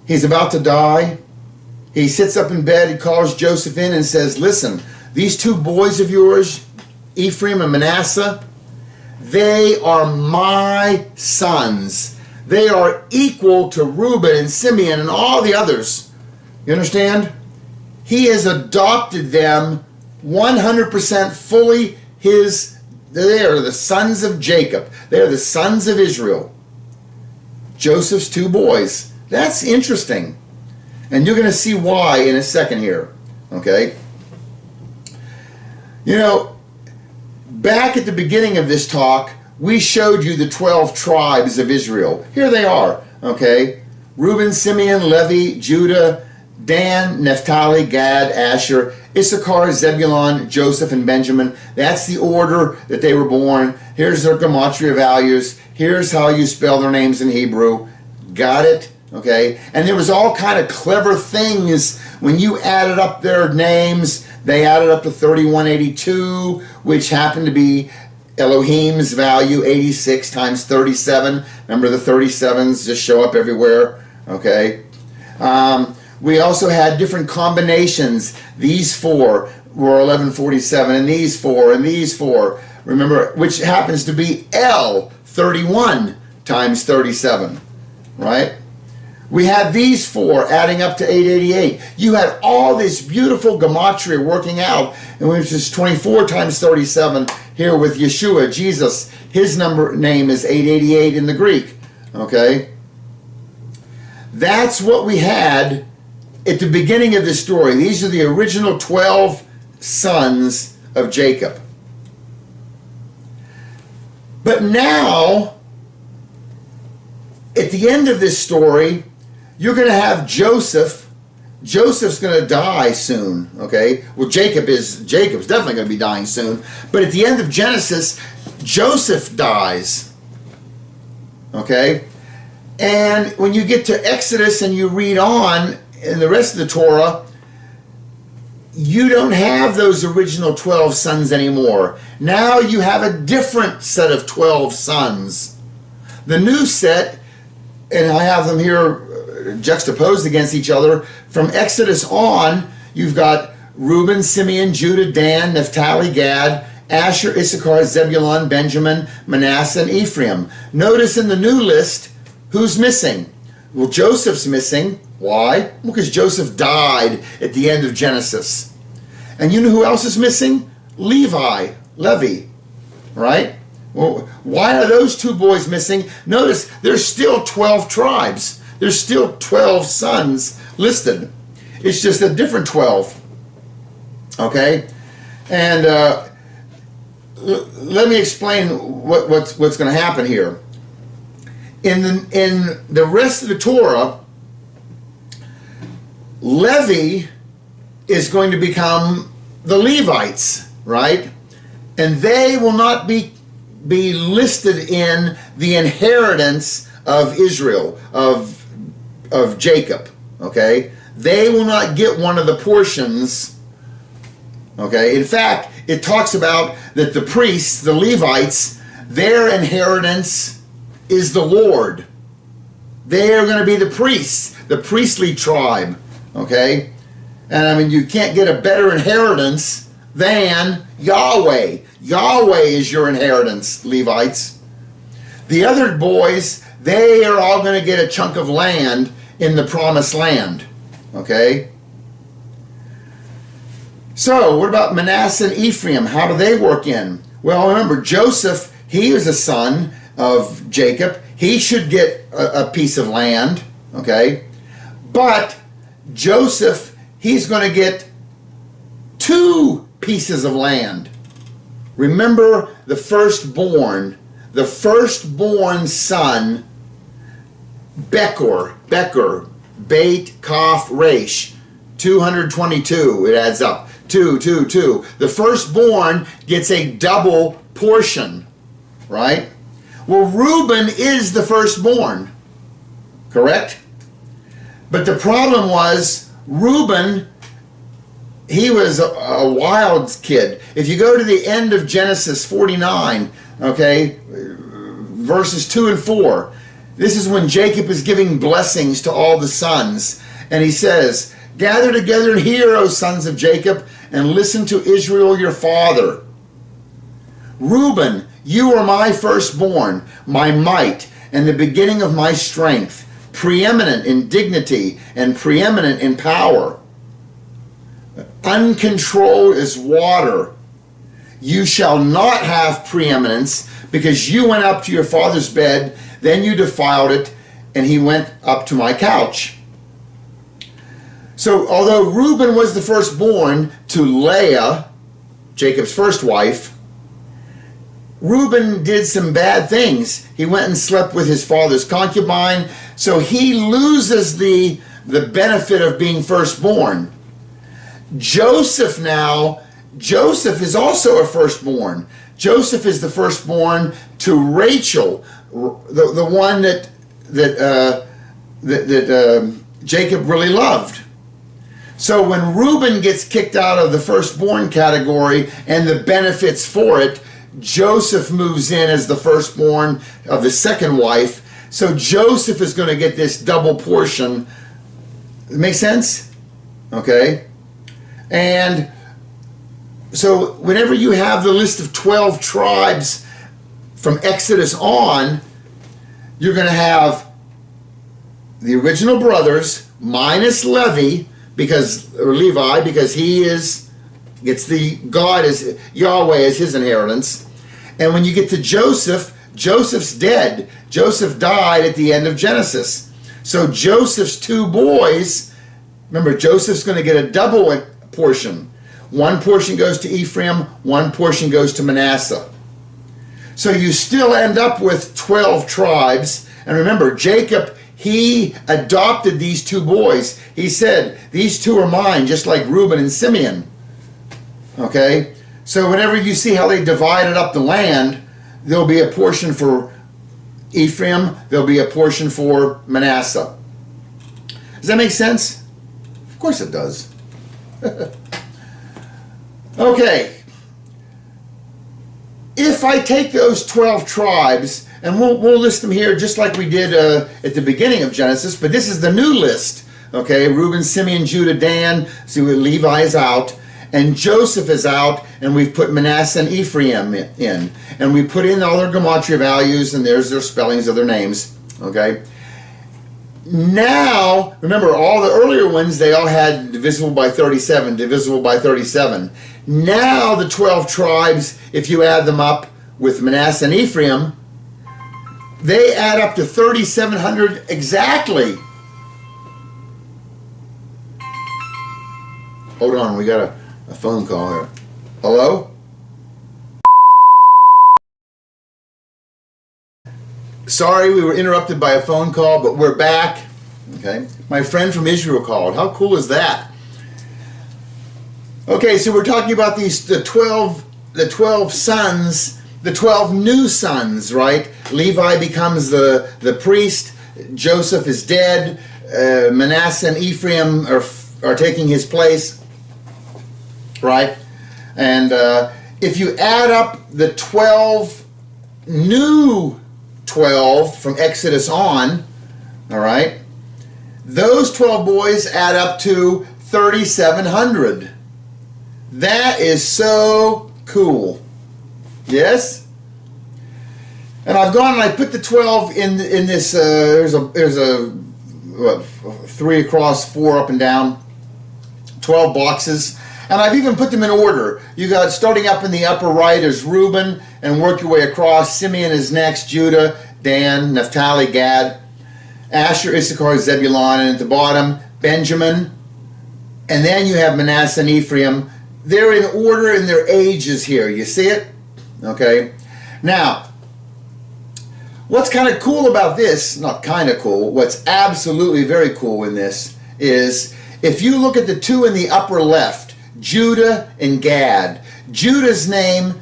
He's about to die. He sits up in bed, he calls Joseph in and says, listen, these 2 boys of yours, Ephraim and Manasseh, they are my sons. They are equal to Reuben and Simeon and all the others. You understand? He has adopted them 100% fully his. They are the sons of Jacob. They are the sons of Israel. Joseph's 2 boys. That's interesting. And you're going to see why in a second here. Okay? You know, back at the beginning of this talk, we showed you the 12 tribes of Israel. Here they are. Okay? Reuben, Simeon, Levi, Judah, Dan, Naphtali, Gad, Asher, Issachar, Zebulun, Joseph, and Benjamin. That's the order that they were born. Here's their gematria values. Here's how you spell their names in Hebrew. Got it? Okay? And there was all kind of clever things when you added up their names. They added up to 3182, which happened to be Elohim's value, 86 times 37. Remember the 37s just show up everywhere. Okay? We also had different combinations. These 4 were 1147, and these 4, and these 4. Remember, which happens to be L, 31 times 37. Right? We had these 4 adding up to 888. You had all this beautiful gematria working out, and which is 24 times 37 here with Yeshua, Jesus. His name is 888 in the Greek. Okay? That's what we had at the beginning of the story. These are the original 12 sons of Jacob. But now, at the end of this story, you're going to have Joseph. Joseph's going to die soon, okay? Well, Jacob's definitely going to be dying soon. But at the end of Genesis, Joseph dies, okay? And when you get to Exodus and you read on in the rest of the Torah, you don't have those original 12 sons anymore. Now you have a different set of 12 sons. The new set, and I have them here juxtaposed against each other, from Exodus on, you've got Reuben, Simeon, Judah, Dan, Naphtali, Gad, Asher, Issachar, Zebulun, Benjamin, Manasseh, and Ephraim. Notice in the new list, who's missing? Well, Joseph's missing. Why? Well, because Joseph died at the end of Genesis. And you know who else is missing? Levi. Right? Well, why are those 2 boys missing? Notice, there's still 12 tribes. There's still 12 sons listed. It's just a different 12. Okay? And let me explain what's going to happen here. In the rest of the Torah, Levi is going to become the Levites, right? And they will not be listed in the inheritance of Israel, of Jacob, okay? They will not get one of the portions, okay? In fact, it talks about that the priests, the Levites, their inheritance is the Lord. They are going to be the priests, the priestly tribe, okay? And I mean, you can't get a better inheritance than Yahweh. Yahweh is your inheritance, Levites. The other boys, they are all going to get a chunk of land in the promised land, okay? So what about Manasseh and Ephraim? How do they work in? Well, remember, Joseph, he was a son of Jacob. He should get a piece of land, okay? But Joseph, he's going to get 2 pieces of land. Remember the firstborn son, Becher, Beit Kaf Resh, 222, it adds up. 2, 2, 2. The firstborn gets a double portion, right? Well, Reuben is the firstborn, correct? But the problem was, Reuben, he was a wild kid. If you go to the end of Genesis 49, okay, verses 2 and 4, this is when Jacob is giving blessings to all the sons. And he says, "Gather together and hear, O sons of Jacob, and listen to Israel your father. Reuben, you are my firstborn, my might, and the beginning of my strength, preeminent in dignity and preeminent in power. Uncontrolled as water. You shall not have preeminence, because you went up to your father's bed, then you defiled it, and he went up to my couch." So although Reuben was the firstborn to Leah, Jacob's first wife, Reuben did some bad things. He went and slept with his father's concubine, so he loses the benefit of being firstborn. Joseph is also a firstborn. Joseph is the firstborn to Rachel, the one that Jacob really loved. So when Reuben gets kicked out of the firstborn category and the benefits for it, Joseph moves in as the firstborn of the second wife. So Joseph is going to get this double portion. Make sense? Okay. And so whenever you have the list of 12 tribes from Exodus on, you're going to have the original brothers minus Levi, Levi, because he gets the God as Yahweh as his inheritance. And when you get to Joseph, Joseph's dead. Joseph died at the end of Genesis. So Joseph's 2 boys, remember, Joseph's going to get a double portion. 1 portion goes to Ephraim, 1 portion goes to Manasseh. So you still end up with 12 tribes. And remember, Jacob, he adopted these 2 boys. He said, "These 2 are mine," just like Reuben and Simeon. Okay? So whenever you see how they divided up the land, there'll be a portion for Ephraim, there'll be a portion for Manasseh. Does that make sense? Of course it does. Okay. If I take those 12 tribes, and we'll list them here just like we did at the beginning of Genesis, but this is the new list. Okay, Reuben, Simeon, Judah, Dan. See, Levi is out, and Joseph is out, and we've put Manasseh and Ephraim in. And we put in all their gematria values, and there's their spellings of their names. Okay. Now, remember, all the earlier ones, they all had divisible by 37, divisible by 37. Now the 12 tribes, if you add them up with Manasseh and Ephraim, they add up to 3,700 exactly. Hold on, we got a phone call here. Hello? Sorry, we were interrupted by a phone call, but we're back. Okay, my friend from Israel called. How cool is that? Okay, so we're talking about the 12 sons, the 12 new sons, right? Levi becomes the priest. Joseph is dead. Manasseh and Ephraim are taking his place, right? And if you add up the 12 from Exodus on, all right, those 12 boys add up to 3,700. That is so cool. Yes? And I've gone and I put the 12 in this, there's a what, 3 across, 4 up and down, 12 boxes. And I've even put them in order. You got, starting up in the upper right is Reuben, and work your way across. Simeon is next, Judah, Dan, Naphtali, Gad, Asher, Issachar, Zebulun, and at the bottom, Benjamin. And then you have Manasseh and Ephraim. They're in order in their ages here. You see it? Okay. Now, what's kind of cool about this, not kind of cool, what's absolutely very cool in this is, if you look at the two in the upper left, Judah and Gad, Judah's name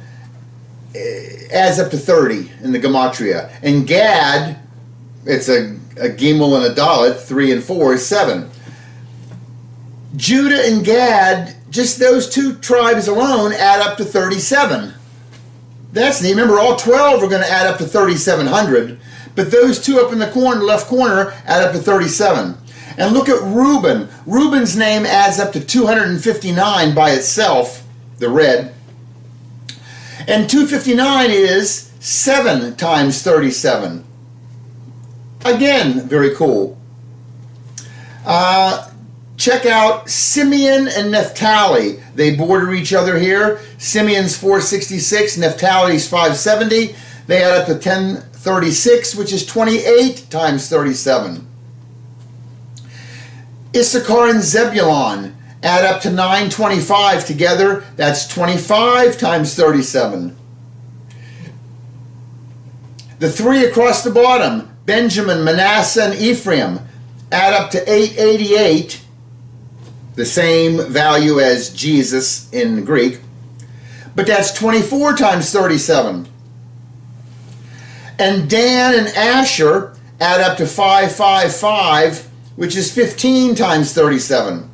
adds up to 30 in the Gematria. And Gad, it's a Gimel and a Dalet, 3 and 4 is 7. Judah and Gad, just those two tribes alone add up to 37. That's neat. Remember, all 12 are going to add up to 3,700, but those two up in the corner, left corner, add up to 37. And look at Reuben. Reuben's name adds up to 259 by itself, the red. And 259 is 7 times 37. Again, very cool. Check out Simeon and Naphtali. They border each other here. Simeon's 466, Naphtali's 570. They add up to 1036, which is 28 times 37. Issachar and Zebulun add up to 925 together. That's 25 times 37. The three across the bottom, Benjamin, Manasseh, and Ephraim, add up to 888, the same value as Jesus in Greek, but that's 24 times 37. And Dan and Asher add up to 555, which is 15 times 37.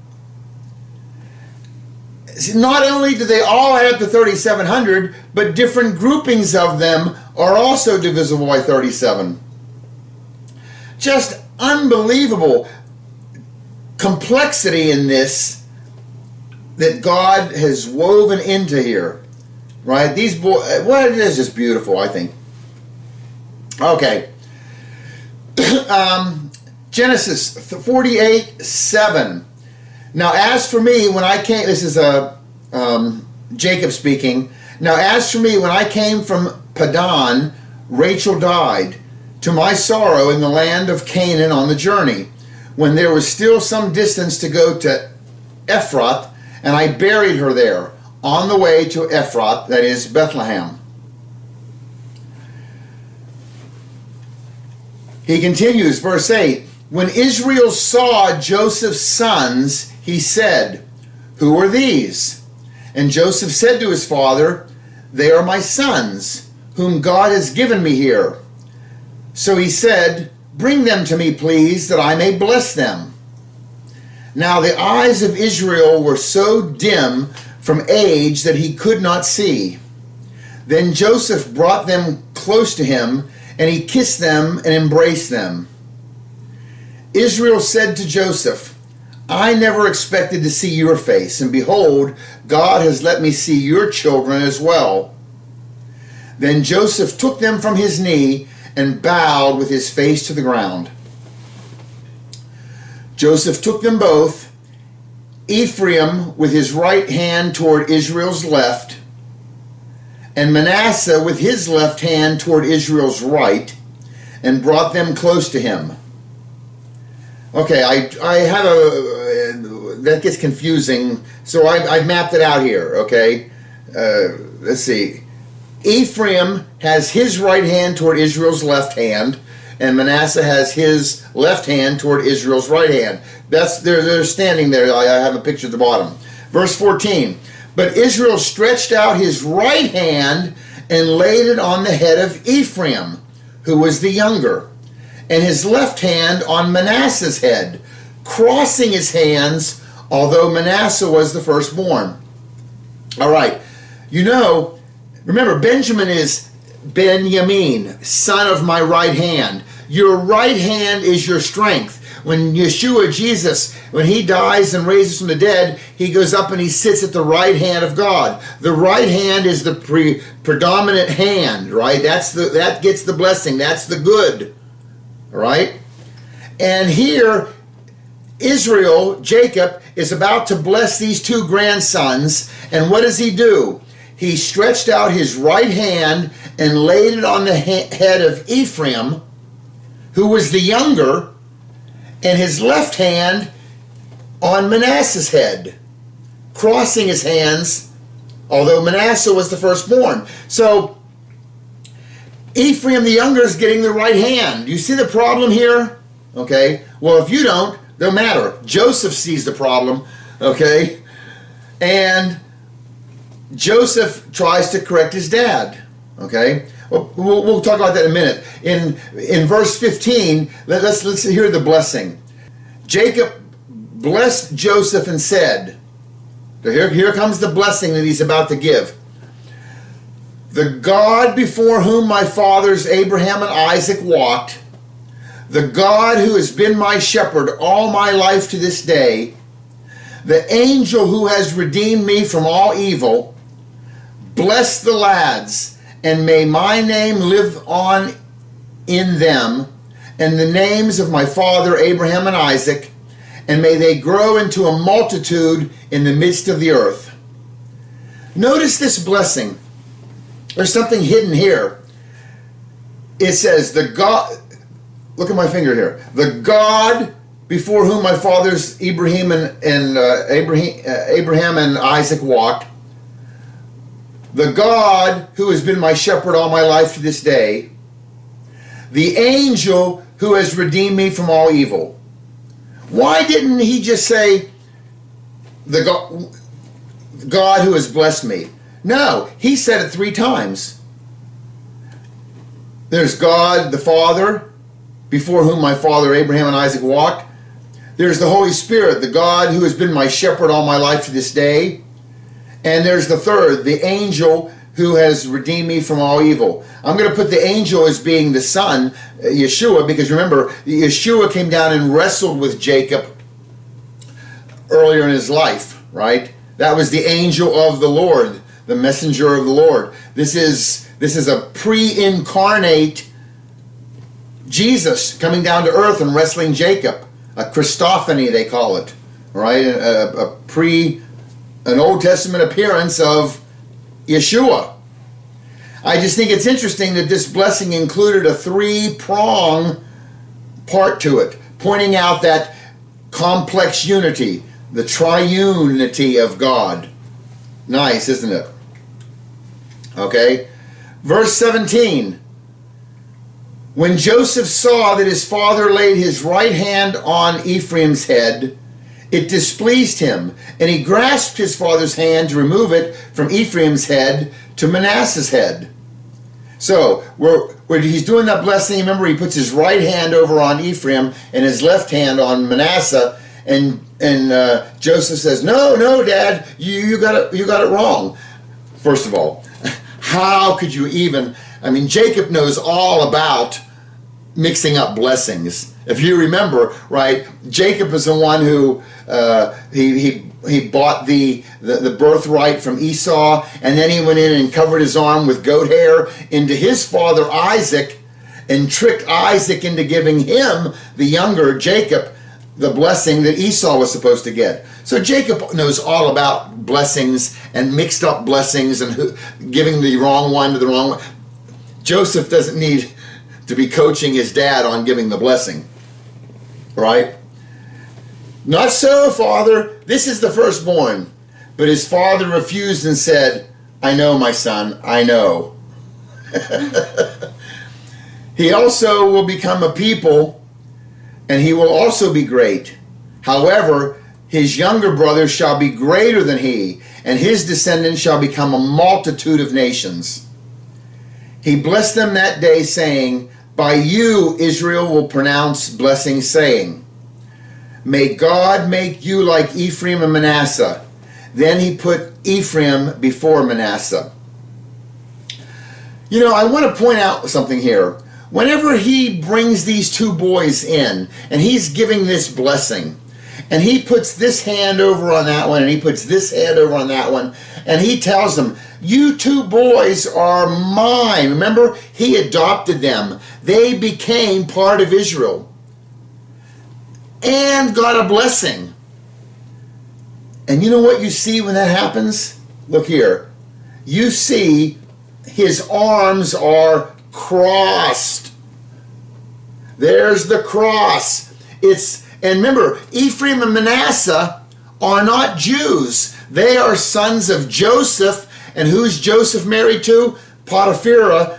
Not only do they all add up to 3,700, but different groupings of them are also divisible by 37. Just unbelievable complexity in this that God has woven into here, right? These boys, well, it is just beautiful, I think. Okay. Genesis 48:7. Now, as for me, when I came, this is Jacob speaking. Now, as for me, when I came from Padan, Rachel died, to my sorrow, in the land of Canaan on the journey, when there was still some distance to go to Ephrath, and I buried her there, on the way to Ephrath, that is Bethlehem. He continues, verse 8, when Israel saw Joseph's sons, he said, who are these? And Joseph said to his father, they are my sons, whom God has given me here. So he said, bring them to me, please, that I may bless them. Now the eyes of Israel were so dim from age that he could not see. Then Joseph brought them close to him, and he kissed them and embraced them. Israel said to Joseph, I never expected to see your face, and behold, God has let me see your children as well. Then Joseph took them from his knee and bowed with his face to the ground. Joseph took them both, Ephraim with his right hand toward Israel's left, and Manasseh with his left hand toward Israel's right, and brought them close to him. Okay, I have that gets confusing, so I've mapped it out here, okay? Let's see. Ephraim has his right hand toward Israel's left hand, and Manasseh has his left hand toward Israel's right hand. They're standing there. I have a picture at the bottom. Verse 14. But Israel stretched out his right hand and laid it on the head of Ephraim, who was the younger, and his left hand on Manasseh's head, crossing his hands, although Manasseh was the firstborn. All right. You know, remember, Benjamin is Benjamin, son of my right hand. Your right hand is your strength. When Yeshua, Jesus, when he dies and raises from the dead, he goes up and he sits at the right hand of God. The right hand is the predominant hand, right? That gets the blessing. That's the good, all right? And here, Israel, Jacob, is about to bless these two grandsons, and what does he do? He stretched out his right hand and laid it on the head of Ephraim, who was the younger, and his left hand on Manasseh's head, crossing his hands, although Manasseh was the firstborn. So Ephraim the younger is getting the right hand. You see the problem here? Okay. Well, if you don't matter. Joseph sees the problem. Okay. And Joseph tries to correct his dad. Okay. Well, we'll talk about that in a minute. In verse 15, let's hear the blessing. Jacob blessed Joseph and said, so here comes the blessing that he's about to give. The God before whom my fathers Abraham and Isaac walked, the God who has been my shepherd all my life to this day, the angel who has redeemed me from all evil, bless the lads, and may my name live on in them, and the names of my father Abraham and Isaac, and may they grow into a multitude in the midst of the earth. Notice this blessing. There's something hidden here. It says, the God, look at my finger here, the God before whom my fathers Abraham and Isaac walked, the God who has been my shepherd all my life to this day, the angel who has redeemed me from all evil. Why didn't he just say, the God who has blessed me? No, he said it 3 times. There's God the Father, before whom my father Abraham and Isaac walked. There's the Holy Spirit, the God who has been my shepherd all my life to this day. And there's the third, the angel who has redeemed me from all evil. I'm going to put the angel as being the son, Yeshua, because remember, Yeshua came down and wrestled with Jacob earlier in his life, right? That was the angel of the Lord, the messenger of the Lord. This is a pre-incarnate Jesus coming down to earth and wrestling Jacob. A Christophany, they call it, right? An Old Testament appearance of Yeshua. I just think it's interesting that this blessing included a 3-prong part to it, pointing out that complex unity, the triunity of God. Nice, isn't it? Okay. Verse 17. When Joseph saw that his father laid his right hand on Ephraim's head, it displeased him, and he grasped his father's hand to remove it from Ephraim's head to Manasseh's head. So, where he's doing that blessing, remember he puts his right hand over on Ephraim and his left hand on Manasseh, and Joseph says, no, Dad, you got it wrong. First of all, how could you even? I mean, Jacob knows all about mixing up blessings. If you remember, right, Jacob is the one who he bought the birthright from Esau, and then he went in and covered his arm with goat hair into his father Isaac and tricked Isaac into giving him, the younger Jacob, the blessing that Esau was supposed to get. So Jacob knows all about blessings and mixed up blessings and giving the wrong one to the wrong one. Joseph doesn't need to be coaching his dad on giving the blessing, right? Not so, Father. This is the firstborn. But his father refused and said, I know, my son, I know. He also will become a people, and he will also be great. However, his younger brother shall be greater than he, and his descendants shall become a multitude of nations. He blessed them that day, saying, by you Israel will pronounce blessing, saying, may God make you like Ephraim and Manasseh. Then he put Ephraim before Manasseh. You know, I want to point out something here. Whenever he brings these 2 boys in, and he's giving this blessing, and he puts this hand over on that one, and he puts this hand over on that one, and he tells them, you 2 boys are mine. Remember, he adopted them. They became part of Israel. and got a blessing. And you know what you see when that happens? Look here. You see his arms are crossed. There's the cross. And remember, Ephraim and Manasseh are not Jews. They are sons of Joseph. And who's Joseph married to? Potiphera,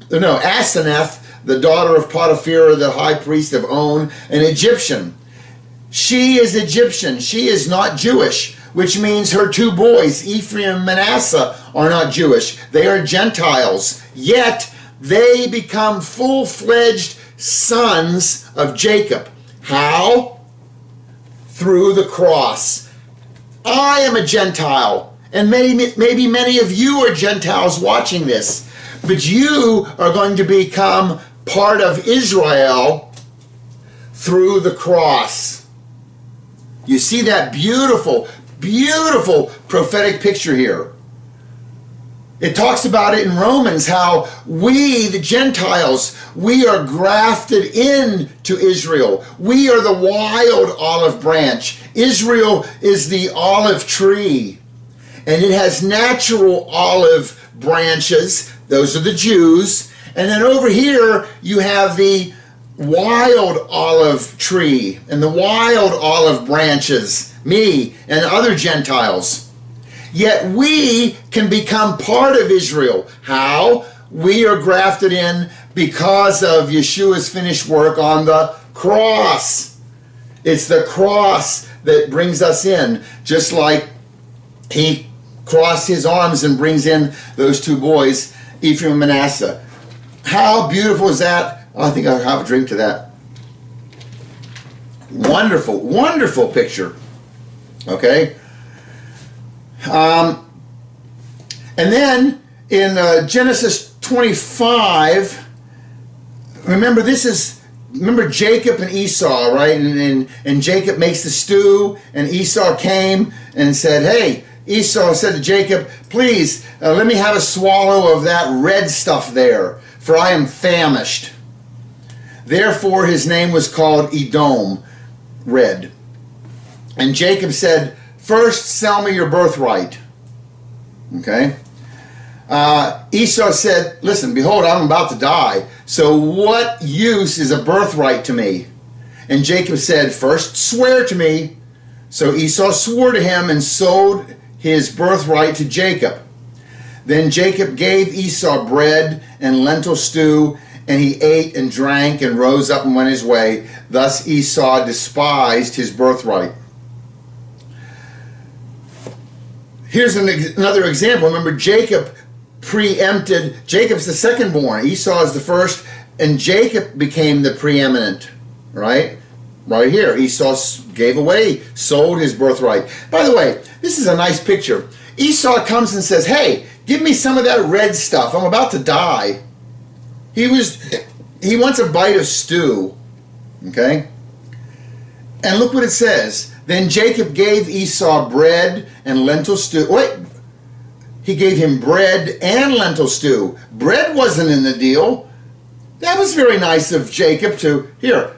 Asenath, the daughter of Potiphera, the high priest of On, an Egyptian. She is Egyptian. She is not Jewish, which means her two boys, Ephraim and Manasseh, are not Jewish. They are Gentiles. Yet they become full-fledged sons of Jacob. How? Through the cross. I am a Gentile, and maybe many of you are Gentiles watching this, but you are going to become part of Israel through the cross. You see that beautiful, beautiful prophetic picture here. It talks about it in Romans, how we, the Gentiles, we are grafted into Israel. We are the wild olive branch. Israel is the olive tree. And it has natural olive branches. Those are the Jews. And then over here, you have the wild olive tree and the wild olive branches, me and other Gentiles. Yet we can become part of Israel. How? We are grafted in because of Yeshua's finished work on the cross. It's the cross that brings us in, just like he crossed his arms and brings in those two boys, Ephraim and Manasseh. How beautiful is that? I think I'll have a drink to that. Wonderful, wonderful picture. Okay? And then in Genesis 25, remember Jacob and Esau, right? And Jacob makes the stew, and Esau came and said, hey, Esau said to Jacob, please let me have a swallow of that red stuff there, for I am famished. Therefore his name was called Edom, red. And Jacob said, first sell me your birthright. Okay? Esau said, listen, behold, I'm about to die, so what use is a birthright to me? And Jacob said, first swear to me. So Esau swore to him and sold his birthright to Jacob. Then Jacob gave Esau bread and lentil stew, and he ate and drank and rose up and went his way. Thus Esau despised his birthright. Here's another example. Remember, Jacob preempted. Jacob's the second born. Esau is the first, and Jacob became the preeminent. Right? Right here. Esau gave away, sold his birthright. By the way, this is a nice picture. Esau comes and says, hey, give me some of that red stuff. I'm about to die. He wants a bite of stew. Okay? And look what it says. Then Jacob gave Esau bread and lentil stew. Wait, he gave him bread and lentil stew. Bread wasn't in the deal. That was very nice of Jacob to,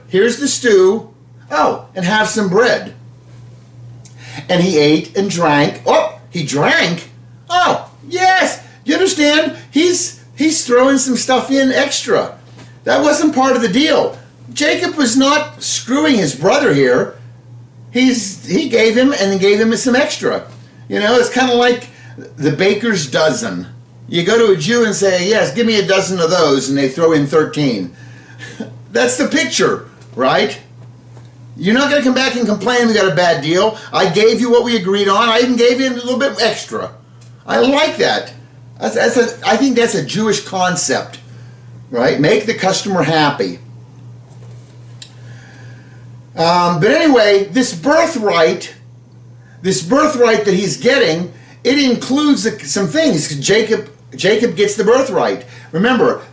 here's the stew. Oh, and have some bread. And he ate and drank. Oh, he drank? Oh, yes. You understand? He's throwing some stuff in extra. That wasn't part of the deal. Jacob was not screwing his brother here. He gave him and then gave him some extra. You know, it's kind of like the baker's dozen. You go to a Jew and say, yes, give me a dozen of those, and they throw in 13. That's the picture, right? You're not going to come back and complain we got a bad deal. I gave you what we agreed on. I even gave you a little bit extra. I like that. I think that's a Jewish concept, right? Make the customer happy. But anyway, this birthright that he's getting, it includes some things. Jacob gets the birthright. Remember,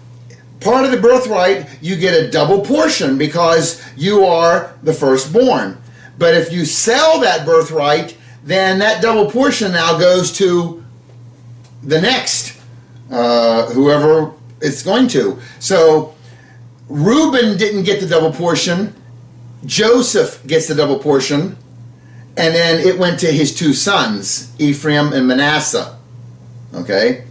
part of the birthright, you get a double portion because you are the firstborn. But if you sell that birthright, then that double portion now goes to the next, whoever it's going to. So Reuben didn't get the double portion. Joseph gets the double portion, and then it went to his two sons, Ephraim and Manasseh. Okay,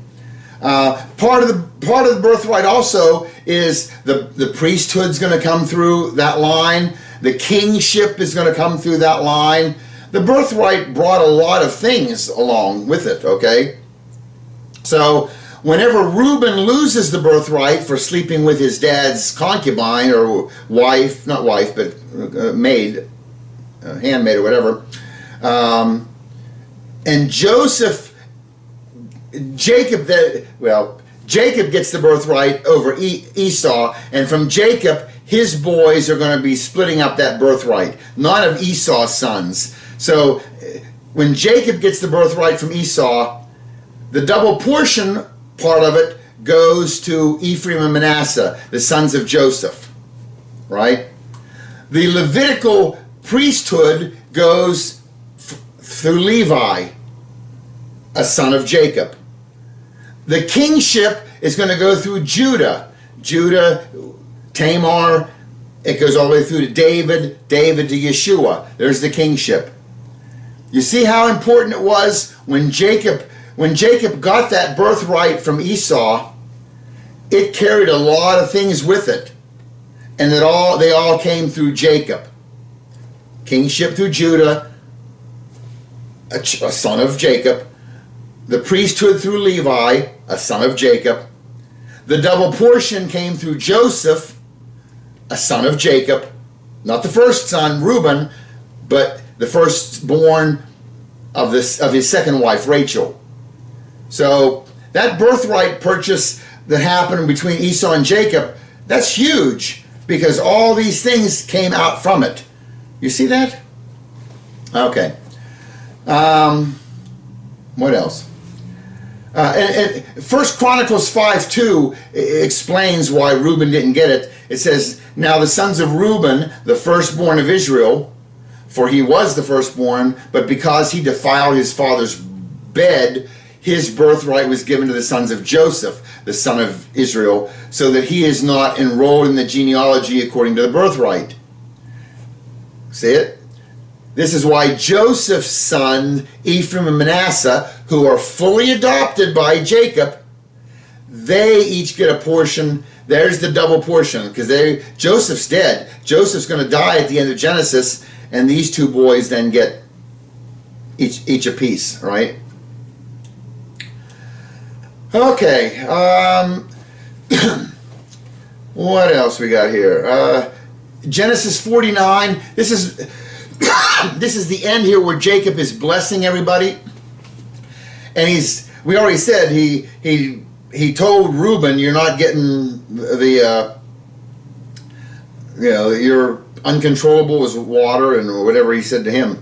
part of the birthright also is the priesthood's going to come through that line. The kingship is going to come through that line. The birthright brought a lot of things along with it. Okay, so whenever Reuben loses the birthright for sleeping with his dad's concubine or wife, not wife, but maid, handmaid or whatever, and Jacob gets the birthright over Esau, and from Jacob, his boys are going to be splitting up that birthright, not of Esau's sons. So when Jacob gets the birthright from Esau, the double portion part of it goes to Ephraim and Manasseh, the sons of Joseph, right? The Levitical priesthood goes through Levi, a son of Jacob. The kingship is going to go through Judah. Judah, Tamar, it goes all the way through to David, David to Yeshua. There's the kingship. You see how important it was when Jacob got that birthright from Esau, it carried a lot of things with it. And they all came through Jacob. Kingship through Judah, a son of Jacob. The priesthood through Levi, a son of Jacob. The double portion came through Joseph, a son of Jacob. Not the first son, Reuben, but the firstborn of his second wife, Rachel. So that birthright purchase that happened between Esau and Jacob, that's huge because all these things came out from it. You see that? Okay. What else? And 1 Chronicles 5:2 explains why Reuben didn't get it. It says, "Now the sons of Reuben, the firstborn of Israel, for he was the firstborn, but because he defiled his father's bed, his birthright was given to the sons of Joseph, the son of Israel, so that he is not enrolled in the genealogy according to the birthright." See it? This is why Joseph's son, Ephraim and Manasseh, who are fully adopted by Jacob, they each get a portion. There's the double portion, because Joseph's dead. Joseph's going to die at the end of Genesis, and these two boys then get each a piece, right? Okay. What else we got here? Genesis 49. This is the end here where Jacob is blessing everybody, and we already said he told Reuben, "You're not getting you're uncontrollable as water," and whatever he said to him.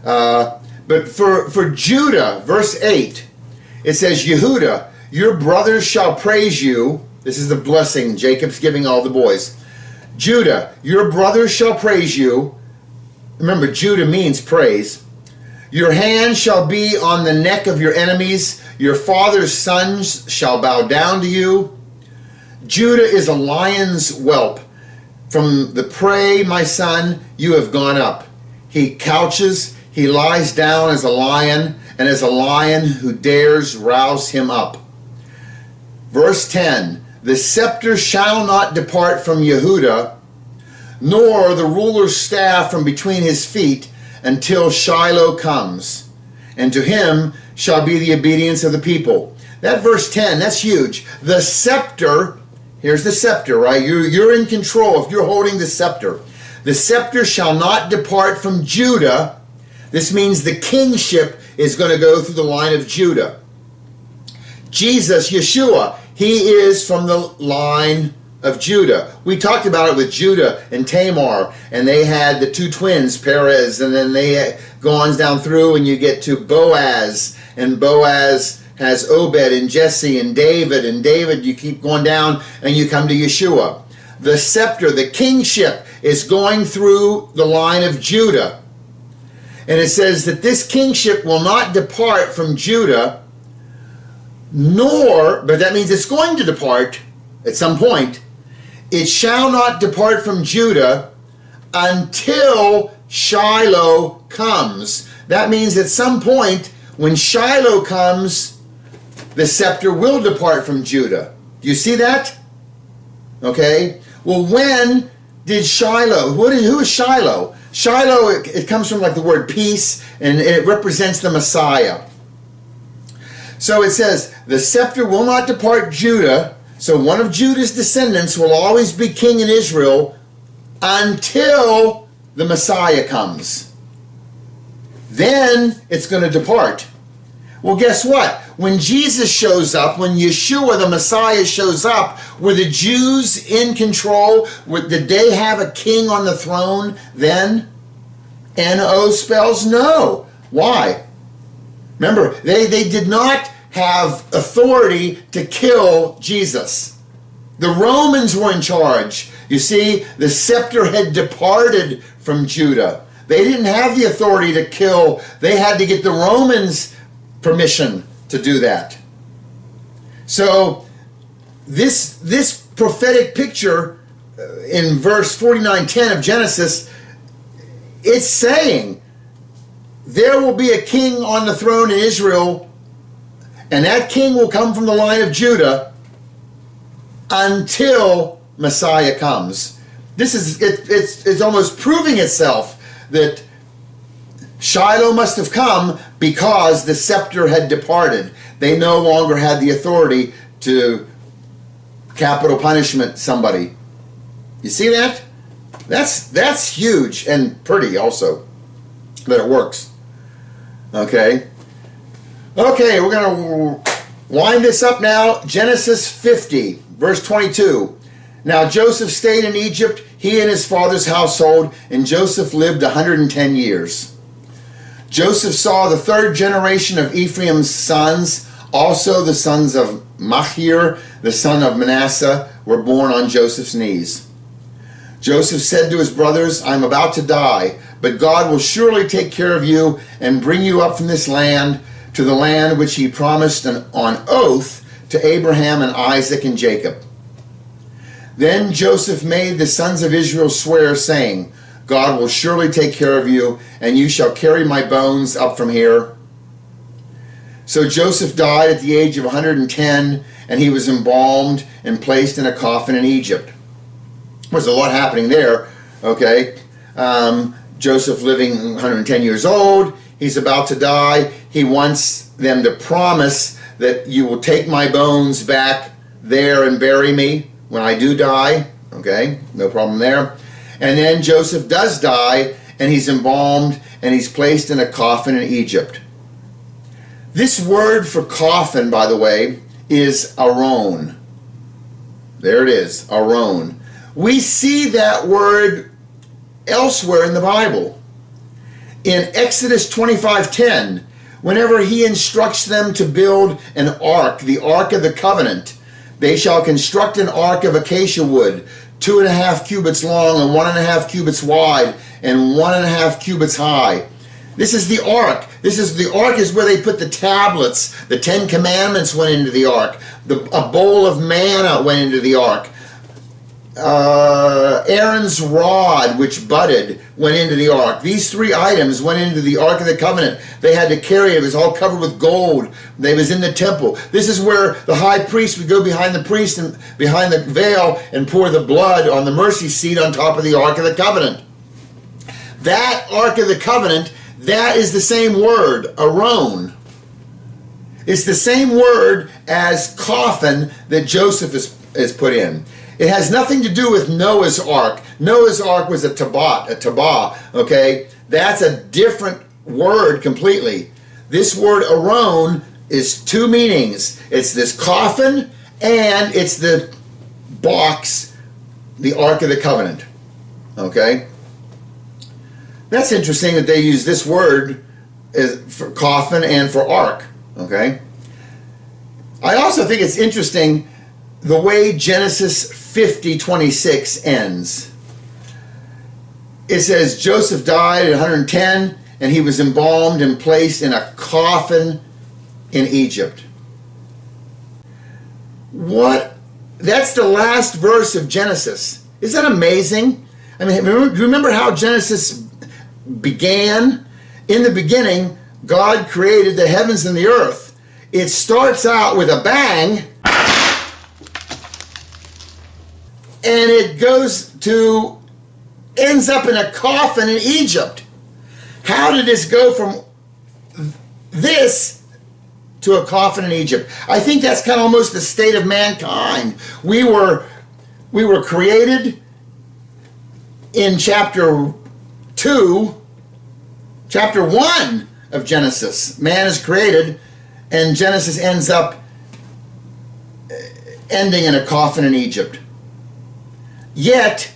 But for Judah, verse 8, it says, "Yehudah, your brothers shall praise you." This is the blessing Jacob's giving all the boys. "Judah, your brothers shall praise you." Remember, Judah means praise. "Your hand shall be on the neck of your enemies. Your father's sons shall bow down to you." Judah is a lion's whelp. "From the prey, my son, you have gone up." He couches, he lies down as a lion, and as a lion who dares rouse him up. Verse 10, "The scepter shall not depart from Yehudah, nor the ruler's staff from between his feet, until Shiloh comes, and to him shall be the obedience of the people." That verse 10, that's huge. The scepter, here's the scepter, right? You're in control if you're holding the scepter. "The scepter shall not depart from Judah." This means the kingship is going to go through the line of Judah. Jesus, Yeshua, he is from the line of Judah. We talked about it with Judah and Tamar, and they had the two twins, Perez, and then they go on down through and you get to Boaz, and Boaz has Obed and Jesse and David you keep going down and you come to Yeshua. The scepter, the kingship, is going through the line of Judah. And it says that this kingship will not depart from Judah, but that means it's going to depart at some point. "It shall not depart from Judah until Shiloh comes. That means at some point when Shiloh comes, the scepter will depart from Judah. Do you see that? Okay. Well, when did Shiloh? Who is Shiloh? Shiloh, it comes from like the word peace, and it represents the Messiah. So it says, the scepter will not depart Judah, so one of Judah's descendants will always be king in Israel until the Messiah comes. Then it's going to depart. Well, guess what? When Jesus shows up, when Yeshua, the Messiah, shows up, were the Jews in control? Did they have a king on the throne then? N-O spells no. Why? Remember, they did not have authority to kill Jesus. The Romans were in charge. You see, the scepter had departed from Judah. They didn't have the authority to kill. They had to get the Romans permission to do that. So this prophetic picture in verse 49:10 of Genesis, it's saying there will be a king on the throne in Israel, and that king will come from the line of until Messiah comes. This is it's almost proving itself that Shiloh must have come because the scepter had departed. They no longer had the authority to capital punishment somebody. You see that? That's huge and pretty also that it works. Okay. Okay, we're going to wind this up now. Genesis 50, verse 22. Now Joseph stayed in Egypt, he and his father's household, and Joseph lived 110 years. Joseph saw the third generation of Ephraim's sons. Also the sons of Machir, the son of Manasseh, were born on Joseph's knees. Joseph said to his brothers, I am about to die, but God will surely take care of you and bring you up from this land to the land which he promised on oath to Abraham and Isaac and Jacob. Then Joseph made the sons of Israel swear, saying, God will surely take care of you, and you shall carry my bones up from here. So Joseph died at the age of 110, and he was embalmed and placed in a coffin in Egypt. There's a lot happening there, okay? Joseph living 110 years old, he's about to die. He wants them to promise that you will take my bones back there and bury me when I do die, okay? No problem there. And then Joseph does die, and he's embalmed, and he's placed in a coffin in Egypt. This word for coffin, by the way, is aron. There it is, aron. We see that word elsewhere in the Bible. In Exodus 25:10, whenever he instructs them to build an ark, the Ark of the Covenant, they shall construct an ark of acacia wood, 2.5 cubits long and 1.5 cubits wide and 1.5 cubits high. This is the ark. The ark is where they put the tablets. The 10 Commandments went into the ark. A bowl of manna went into the ark. Aaron's rod, which budded, went into the ark. These 3 items went into the Ark of the Covenant. They had to carry it. It was all covered with gold. They was in the temple. This is where the high priest would go behind the priest and behind the veil and pour the blood on the mercy seat on top of the Ark of the Covenant. That Ark of the Covenant, that is the same word, aron. It's the same word as coffin that Joseph is put in. It has nothing to do with Noah's Ark. Noah's Ark was a tabah, okay? That's a different word completely. This word aron is 2 meanings. It's this coffin, and it's the box, the Ark of the Covenant, okay? That's interesting that they use this word for coffin and for ark, okay? I also think it's interesting the way Genesis 50:26 ends. It says Joseph died at 110, and he was embalmed and placed in a coffin in Egypt. What? That's the last verse of Genesis. Isn't that amazing? I mean, remember how Genesis began? In the beginning, God created the heavens and the earth. It starts out with a bang, and it ends up in a coffin in Egypt. How did this go from this to a coffin in Egypt? I think that's kind of almost the state of mankind. We were created in chapter 1 of Genesis. Man is created, and Genesis ends up ending in a coffin in Egypt. Yet,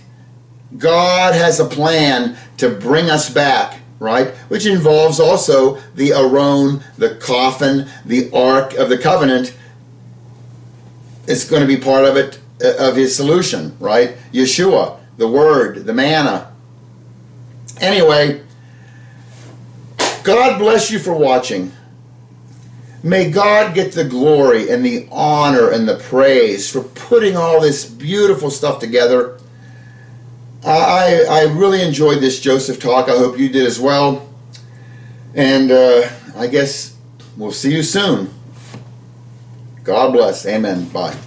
God has a plan to bring us back, right? Which involves also the Aron, the coffin, the Ark of the Covenant. It's going to be part of it, of his solution, right? Yeshua, the Word, the manna. Anyway, God bless you for watching. May God get the glory and the honor and the praise for putting all this beautiful stuff together. I really enjoyed this Joseph talk. I hope you did as well. And I guess we'll see you soon. God bless. Amen. Bye.